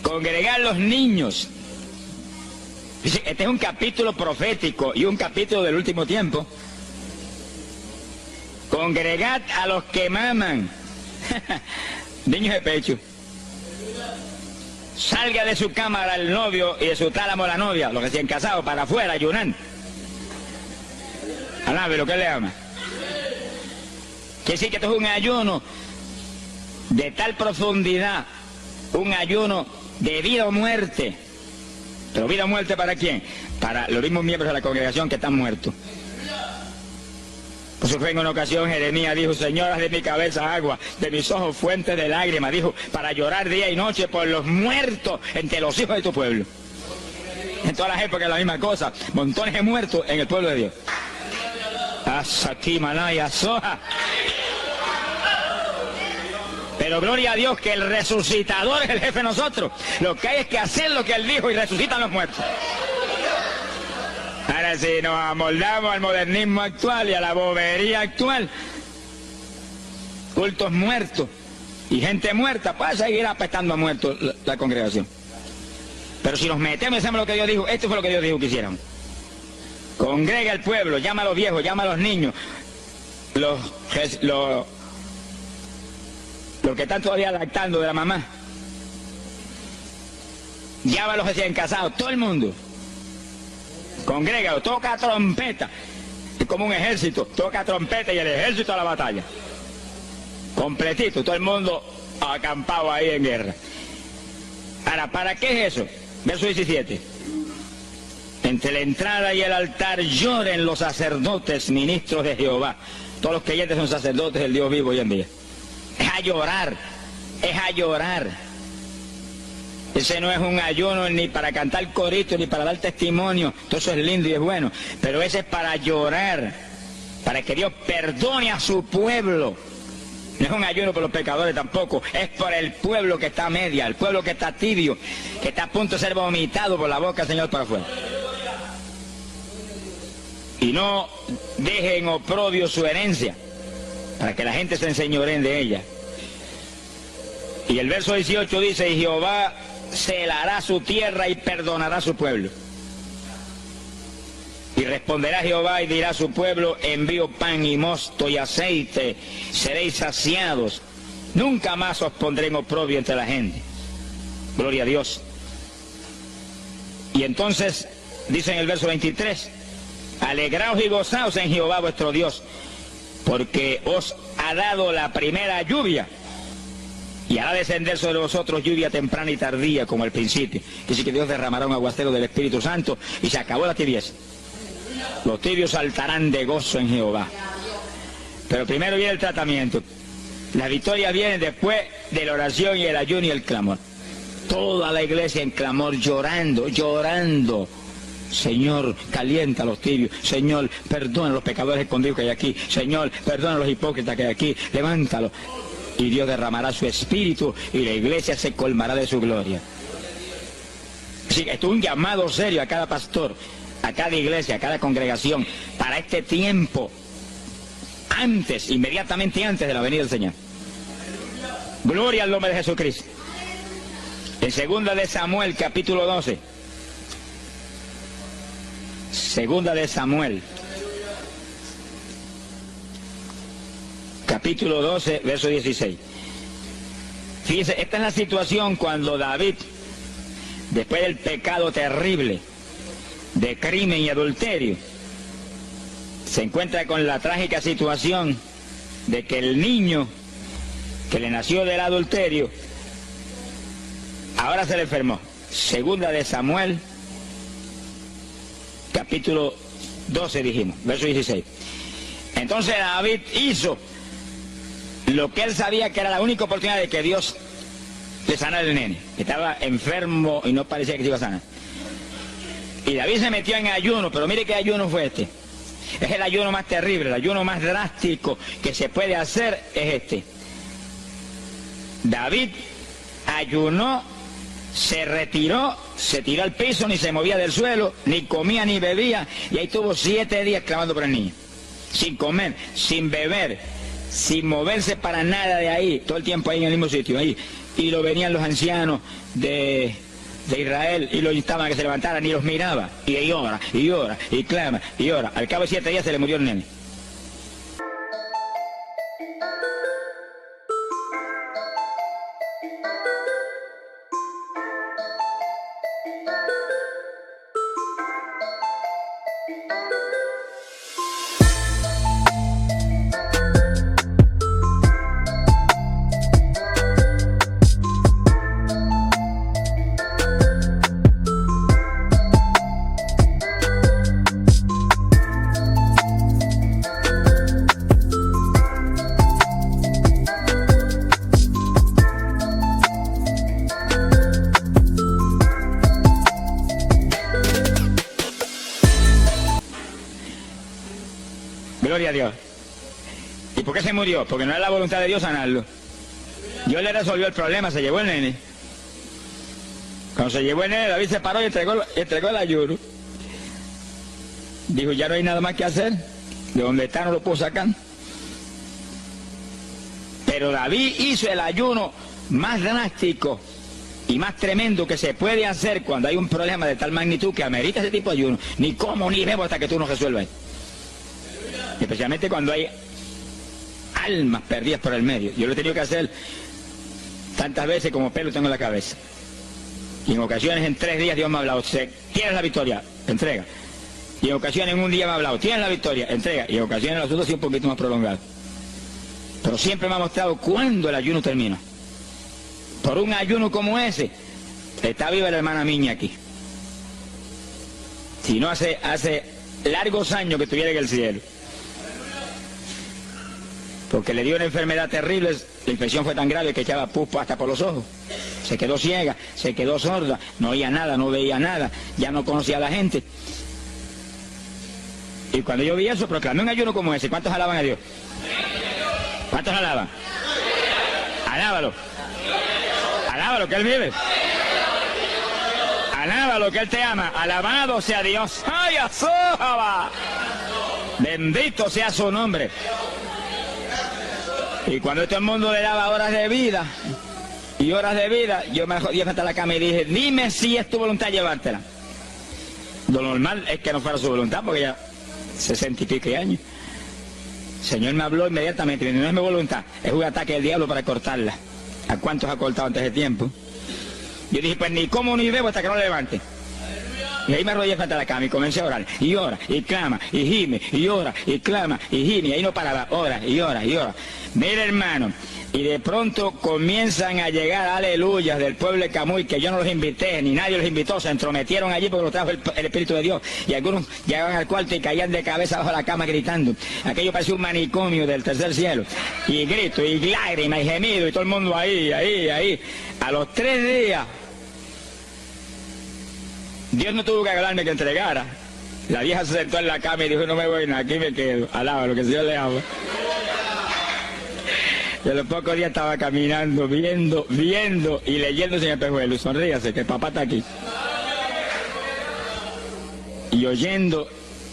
Congregar los niños. Dice, este es un capítulo profético y un capítulo del último tiempo. Congregad a los que maman. Niños de pecho. Salga de su cámara el novio y de su tálamo la novia, los recién casados, para afuera, ayunando. Alábelo, ¿qué le ama? Quiere decir que esto es un ayuno de tal profundidad, un ayuno de vida o muerte. ¿Pero vida o muerte para quién? Para los mismos miembros de la congregación que están muertos. Por eso fue en una ocasión Jeremías dijo, Señor, haz de mi cabeza agua, de mis ojos fuentes de lágrimas, dijo, para llorar día y noche por los muertos entre los hijos de tu pueblo. En todas las épocas es la misma cosa, montones de muertos en el pueblo de Dios. Pero gloria a Dios que el resucitador es el jefe de nosotros. Lo que hay es que hacer lo que Él dijo y resucitan los muertos. Ahora si nos amoldamos al modernismo actual y a la bobería actual, cultos muertos y gente muerta, puede seguir apestando a muertos la congregación. Pero si nos metemos y hacemos lo que Dios dijo, esto fue lo que Dios dijo que hiciéramos. Congrega al pueblo, llama a los viejos, llama a los niños, los que están todavía lactando de la mamá. Llama a los recién casados, todo el mundo. Congrégalo, toca trompeta. Es como un ejército, toca trompeta y el ejército a la batalla. Completito, todo el mundo acampado ahí en guerra. Ahora, ¿para qué es eso? Verso 17. Entre la entrada y el altar lloren los sacerdotes, ministros de Jehová. Todos los creyentes son sacerdotes del Dios vivo hoy en día. Es a llorar, es a llorar. Ese no es un ayuno ni para cantar corito, ni para dar testimonio. Todo eso es lindo y es bueno. Pero ese es para llorar, para que Dios perdone a su pueblo. No es un ayuno por los pecadores tampoco, es por el pueblo que está a media, el pueblo que está tibio, que está a punto de ser vomitado por la boca del Señor para afuera. Y no dejen oprobio su herencia, para que la gente se enseñoreen de ella. Y el verso 18 dice, y Jehová celará su tierra y perdonará a su pueblo. Y responderá Jehová y dirá a su pueblo, envío pan y mosto y aceite, seréis saciados. Nunca más os pondré en oprobio entre la gente. Gloria a Dios. Y entonces, dice en el verso 23, alegraos y gozaos en Jehová vuestro Dios, porque os ha dado la primera lluvia, y hará descender sobre vosotros lluvia temprana y tardía, como al principio. Que sí que Dios derramará un aguacero del Espíritu Santo, y se acabó la tibieza. Los tibios saltarán de gozo en Jehová. Pero primero viene el tratamiento. La victoria viene después de la oración y el ayuno y el clamor. Toda la iglesia en clamor, llorando, llorando. Señor, calienta a los tibios. Señor, perdona a los pecadores escondidos que hay aquí. Señor, perdona a los hipócritas que hay aquí. Levántalos. Y Dios derramará su espíritu y la iglesia se colmará de su gloria. Sí, esto es un llamado serio a cada pastor, a cada iglesia, a cada congregación, para este tiempo, antes, inmediatamente antes de la venida del Señor. Gloria al nombre de Jesucristo. En 2 de Samuel, capítulo 12. 2 de Samuel, capítulo 12, verso 16. Fíjense, esta es la situación cuando David, después del pecado terrible, de crimen y adulterio, se encuentra con la trágica situación de que el niño que le nació del adulterio ahora se le enfermó. Segunda de Samuel, capítulo 12 dijimos, verso 16. Entonces David hizo lo que él sabía que era la única oportunidad de que Dios le sanara al nene, que estaba enfermo y no parecía que se iba a sanar. Y David se metió en ayuno, pero mire qué ayuno fue este. Es el ayuno más terrible, el ayuno más drástico que se puede hacer es este. David ayunó, se retiró, se tiró al piso, ni se movía del suelo, ni comía ni bebía, y ahí estuvo 7 días clamando por el niño. Sin comer, sin beber, sin moverse para nada de ahí, todo el tiempo ahí en el mismo sitio, ahí. Y lo venían los ancianos de Israel y lo instaban a que se levantaran y los miraba. Y ora, y ora, y clama, y ora. Al cabo de 7 días se le murió el nene. Gloria a Dios. ¿Y por qué se murió? Porque no era la voluntad de Dios sanarlo. Dios le resolvió el problema, se llevó el nene. Cuando se llevó el nene, David se paró y entregó el ayuno. Dijo, ya no hay nada más que hacer. De donde está no lo puedo sacar. Pero David hizo el ayuno más drástico y más tremendo que se puede hacer cuando hay un problema de tal magnitud que amerita ese tipo de ayuno. Ni como ni bebo hasta que tú no resuelvas. Especialmente cuando hay almas perdidas por el medio. Yo lo he tenido que hacer tantas veces como pelo tengo en la cabeza. Y en ocasiones en 3 días Dios me ha hablado, tienes la victoria, entrega. Y en ocasiones en un día me ha hablado, tienes la victoria, entrega. Y en ocasiones los otros sí un poquito más prolongado. Pero siempre me ha mostrado cuándo el ayuno termina. Por un ayuno como ese, está viva la hermana Miña aquí. Si no hace largos años que estuviera en el cielo. Porque le dio una enfermedad terrible, la infección fue tan grave que echaba pus hasta por los ojos. Se quedó ciega, se quedó sorda, no oía nada, no veía nada, ya no conocía a la gente. Y cuando yo vi eso, proclamé un ayuno como ese. ¿Cuántos alaban a Dios? ¿Cuántos alaban? Alábalo. Alábalo, que Él vive. Alábalo, que Él te ama. Alabado sea Dios. ¡Ay, azójaba! Bendito sea su nombre. Y cuando todo el mundo le daba horas de vida, yo me jodí frente a la cama y dije, dime si es tu voluntad llevártela. Lo normal es que no fuera su voluntad, porque ya 60 y pico años. El Señor me habló inmediatamente, me dijo, no es mi voluntad, es un ataque del diablo para cortarla. ¿A cuántos ha cortado antes de tiempo? Yo dije, pues ni como ni bebo hasta que no la levante. Y ahí me arrodillé frente a la cama y comencé a orar. Y ora, y clama, y gime, y ora, y clama, y gime. Y ahí no paraba, ora, y ora, y ora. Mira, hermano, y de pronto comienzan a llegar aleluyas del pueblo de Camuy, que yo no los invité, ni nadie los invitó, se entrometieron allí porque los trajo el Espíritu de Dios. Y algunos llegaban al cuarto y caían de cabeza bajo la cama gritando. Aquello parecía un manicomio del tercer cielo. Y grito, y lágrimas, y gemido, y todo el mundo ahí. A los 3 días... Dios no tuvo que hablarme que entregara. La vieja se sentó en la cama y dijo, no me voy, aquí me quedo. Alaba lo que el Señor le ama. Y a los pocos días estaba caminando, viendo y leyéndose en el espejuelo. Sonríase, que el papá está aquí. Y oyendo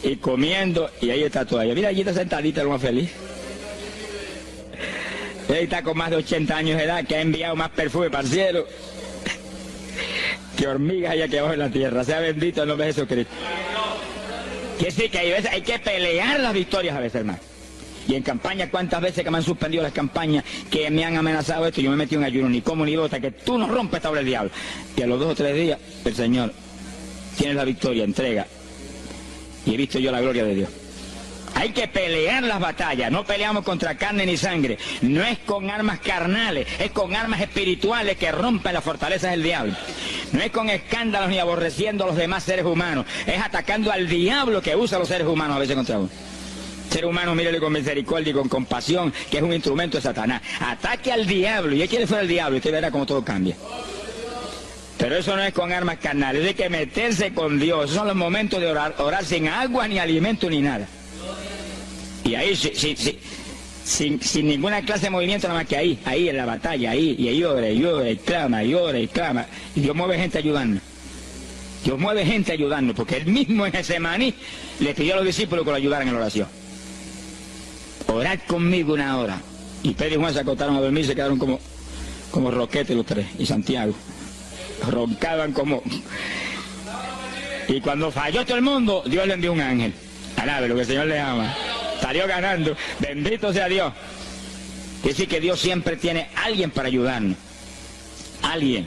y comiendo, y ahí está todavía. Mira, allí está sentadita, lo más feliz. Ella está con más de 80 años de edad, que ha enviado más perfume para el cielo que hormigas hay aquí abajo en la tierra. Sea bendito el nombre de Jesucristo. Quiere decir que hay que pelear las victorias a veces, hermano. Y en campaña, ¿cuántas veces que me han suspendido las campañas, que me han amenazado esto? Yo me metí en ayuno, ni como ni bebo, hasta que tú no rompes esta obra del diablo. Y a los 2 o 3 días, el Señor tiene la victoria, entrega. Y he visto yo la gloria de Dios. Hay que pelear las batallas, no peleamos contra carne ni sangre, no es con armas carnales, es con armas espirituales que rompen las fortalezas del diablo. No es con escándalos ni aborreciendo a los demás seres humanos, es atacando al diablo que usa a los seres humanos a veces contra uno. Ser humano, mírele con misericordia y con compasión, que es un instrumento de Satanás. Ataque al diablo y échele fuera al diablo y usted verá cómo todo cambia. Pero eso no es con armas carnales, hay que meterse con Dios. Esos son los momentos de orar sin agua, ni alimento, ni nada. Y ahí, sin ninguna clase de movimiento, nada más que ahí en la batalla, ahí, y ahí ora, y clama, y ora, y clama. Y Dios mueve gente ayudando. Dios mueve gente ayudando, porque él mismo en Getsemaní le pidió a los discípulos que lo ayudaran en la oración. Orad conmigo una hora. Y Pedro y Juan se acostaron a dormir, se quedaron como roquetes los tres, y Santiago. Roncaban como... Y cuando falló todo el mundo, Dios le envió un ángel. Alabe lo que el Señor le ama. Salió ganando. Bendito sea Dios. Es decir, que Dios siempre tiene alguien para ayudarnos. Alguien.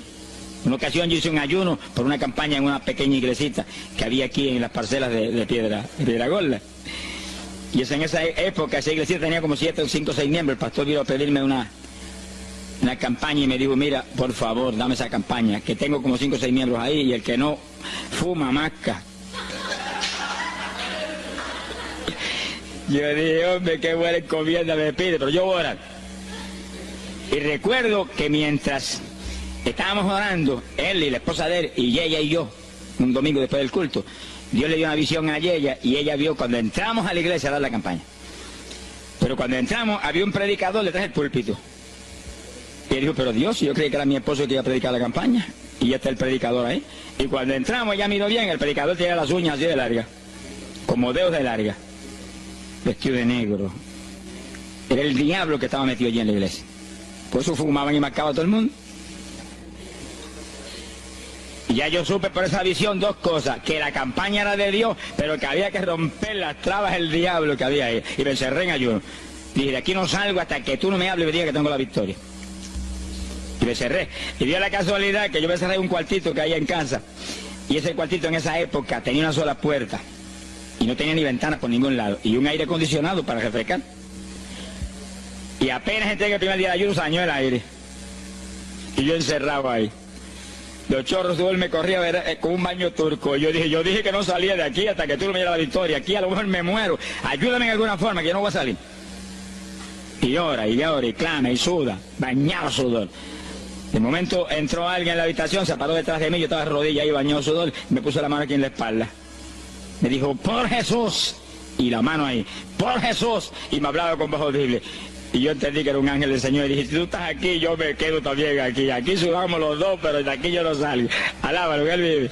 Una ocasión yo hice un ayuno por una campaña en una pequeña iglesita que había aquí en las parcelas de Piedra Gorda. Y en esa época esa iglesia tenía como 7, 5, 6 miembros. El pastor vino a pedirme una campaña y me dijo, mira, por favor, dame esa campaña, que tengo como 5 o 6 miembros ahí y el que no fuma, masca. Yo dije, hombre, qué buena encomienda me pide, pero yo voy a orar. Y recuerdo que mientras estábamos orando, él y la esposa de él, y ella y yo, un domingo después del culto, Dios le dio una visión a ella, y ella vio cuando entramos a la iglesia a dar la campaña. Pero cuando entramos, había un predicador detrás del púlpito. Y él dijo, pero Dios, yo creí que era mi esposo que iba a predicar la campaña. Y ya está el predicador ahí. Y cuando entramos, ella miró bien, el predicador tenía las uñas así de largas, como dedos de larga, vestido de negro. Era el diablo que estaba metido allí en la iglesia. Por eso fumaban y marcaban a todo el mundo. Y ya yo supe por esa visión 2 cosas, que la campaña era de Dios, pero que había que romper las trabas del diablo que había ahí. Y me encerré en ayuno. Dije, de aquí no salgo hasta que tú no me hables y me digas que tengo la victoria. Y me cerré. Y dio la casualidad que yo me cerré en un cuartito que hay en casa. Y ese cuartito en esa época tenía una sola puerta. Y no tenía ni ventanas por ningún lado. Y un aire acondicionado para refrescar. Y apenas entré en el primer día de ayuno, se dañó el aire. Y yo encerrado ahí. Los chorros de él me corría a ver, con un baño turco. Y yo dije que no salía de aquí hasta que tú no me dieras la victoria. Aquí a lo mejor me muero. Ayúdame en alguna forma, que yo no voy a salir. Y llora, y clama, y suda. Bañado sudor. De momento entró alguien en la habitación, se paró detrás de mí, yo estaba de rodillas ahí, bañado sudor, me puso la mano aquí en la espalda. Me dijo, por Jesús. Y la mano ahí, por Jesús. Y me hablaba con voz audible. Y yo entendí que era un ángel del Señor y dije, si tú estás aquí, yo me quedo también aquí. Aquí sudamos los dos, pero de aquí yo no salgo. Alábalo, que él vive.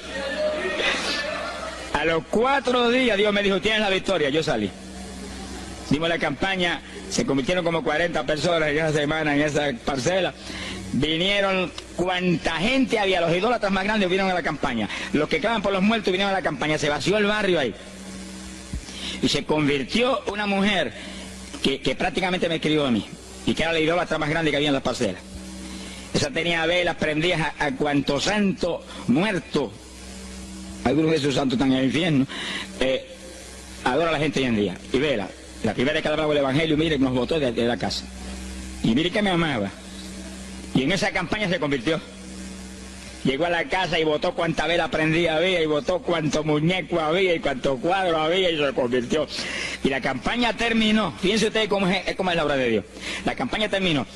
A los 4 días Dios me dijo, tienes la victoria. Yo salí. Dimos la campaña, se convirtieron como 40 personas en esa semana, en esa parcela. Vinieron cuanta gente había, los idólatras más grandes vinieron a la campaña. Los que claman por los muertos vinieron a la campaña. Se vació el barrio ahí. Y se convirtió una mujer que prácticamente me escribió a mí, y que era la idólatra más grande que había en las parcelas. Esa tenía velas prendidas a cuanto santo muerto. Algunos de esos santos están en el infierno. Adora a la gente hoy en día. Y vela, la primera vez que hablaba el evangelio, mire, nos botó de la casa. Y mire que me amaba. Y en esa campaña se convirtió. Llegó a la casa y botó cuanta vela prendida había, y botó cuanto muñeco había, y cuanto cuadro había, y se convirtió. Y la campaña terminó. Fíjense ustedes cómo es la obra de Dios. La campaña terminó.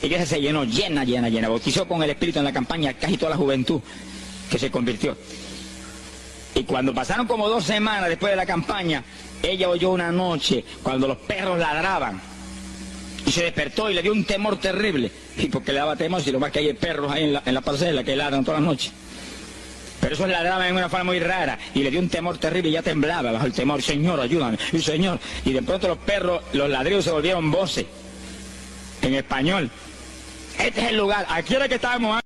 La iglesia se llenó, llena. Bautizó con el Espíritu en la campaña casi toda la juventud que se convirtió. Y cuando pasaron como 2 semanas después de la campaña, ella oyó una noche cuando los perros ladraban. Y se despertó y le dio un temor terrible. Y porque le daba temor, si lo más que hay perros ahí en la parcela que ladran toda la noche. Pero esos ladraban en una forma muy rara. Y le dio un temor terrible y ya temblaba bajo el temor. Señor, ayúdame. Y Señor. Y de pronto los perros, los ladridos se volvieron voces. En español. Este es el lugar. Aquí era que estábamos.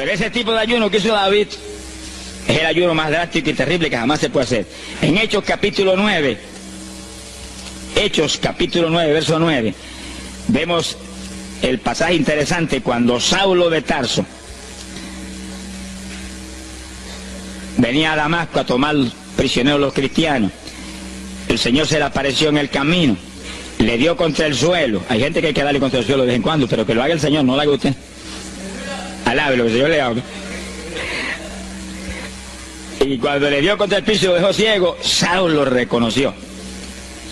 Pero ese tipo de ayuno que hizo David es el ayuno más drástico y terrible que jamás se puede hacer. En Hechos capítulo 9, verso 9, vemos el pasaje interesante cuando Saulo de Tarso venía a Damasco a tomar prisioneros a los cristianos. El Señor se le apareció en el camino, le dio contra el suelo. Hay gente que hay que darle contra el suelo de vez en cuando, pero que lo haga el Señor, no lo haga usted. Alabe lo que el Señor le haga. Y cuando le dio contra el piso y lo dejó ciego, Saulo reconoció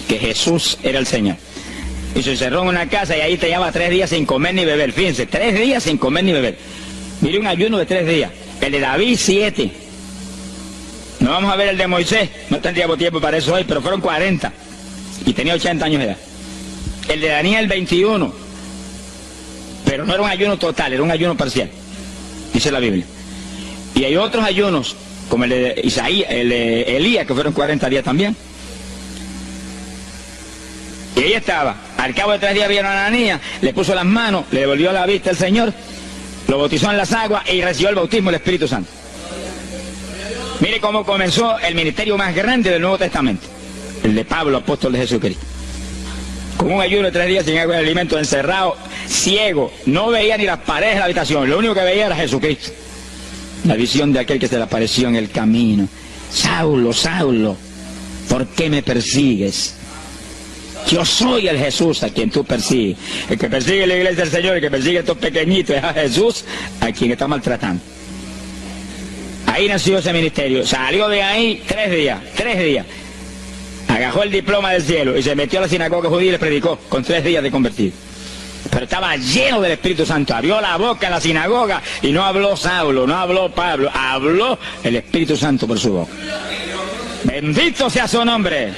que Jesús era el Señor. Y se encerró en una casa y ahí te lleva 3 días sin comer ni beber. Fíjense, 3 días sin comer ni beber. Mire, un ayuno de 3 días. El de David, 7. No vamos a ver el de Moisés, no tendríamos tiempo para eso hoy, pero fueron 40. Y tenía 80 años de edad. El de Daniel, 21. Pero no era un ayuno total, era un ayuno parcial. Dice la Biblia. Y hay otros ayunos, como el de Isaías, el de Elías, que fueron 40 días también. Y ahí estaba. Al cabo de 3 días vieron a Ananías, le puso las manos, le devolvió la vista al Señor, lo bautizó en las aguas y recibió el bautismo del Espíritu Santo. Mire cómo comenzó el ministerio más grande del Nuevo Testamento, el de Pablo, apóstol de Jesucristo. Con un ayuno de 3 días sin agua y alimento, encerrado, ciego, no veía ni las paredes de la habitación, lo único que veía era Jesucristo. La visión de aquel que se le apareció en el camino. Saulo, Saulo, ¿por qué me persigues? Yo soy el Jesús a quien tú persigues. El que persigue la iglesia del Señor, el que persigue a estos pequeñitos, es a Jesús a quien está maltratando. Ahí nació ese ministerio. Salió de ahí 3 días. Agajó el diploma del cielo y se metió a la sinagoga judía y le predicó con 3 días de convertido. Pero estaba lleno del Espíritu Santo. Abrió la boca en la sinagoga y no habló Saulo, no habló Pablo, habló el Espíritu Santo por su boca. Bendito sea su nombre.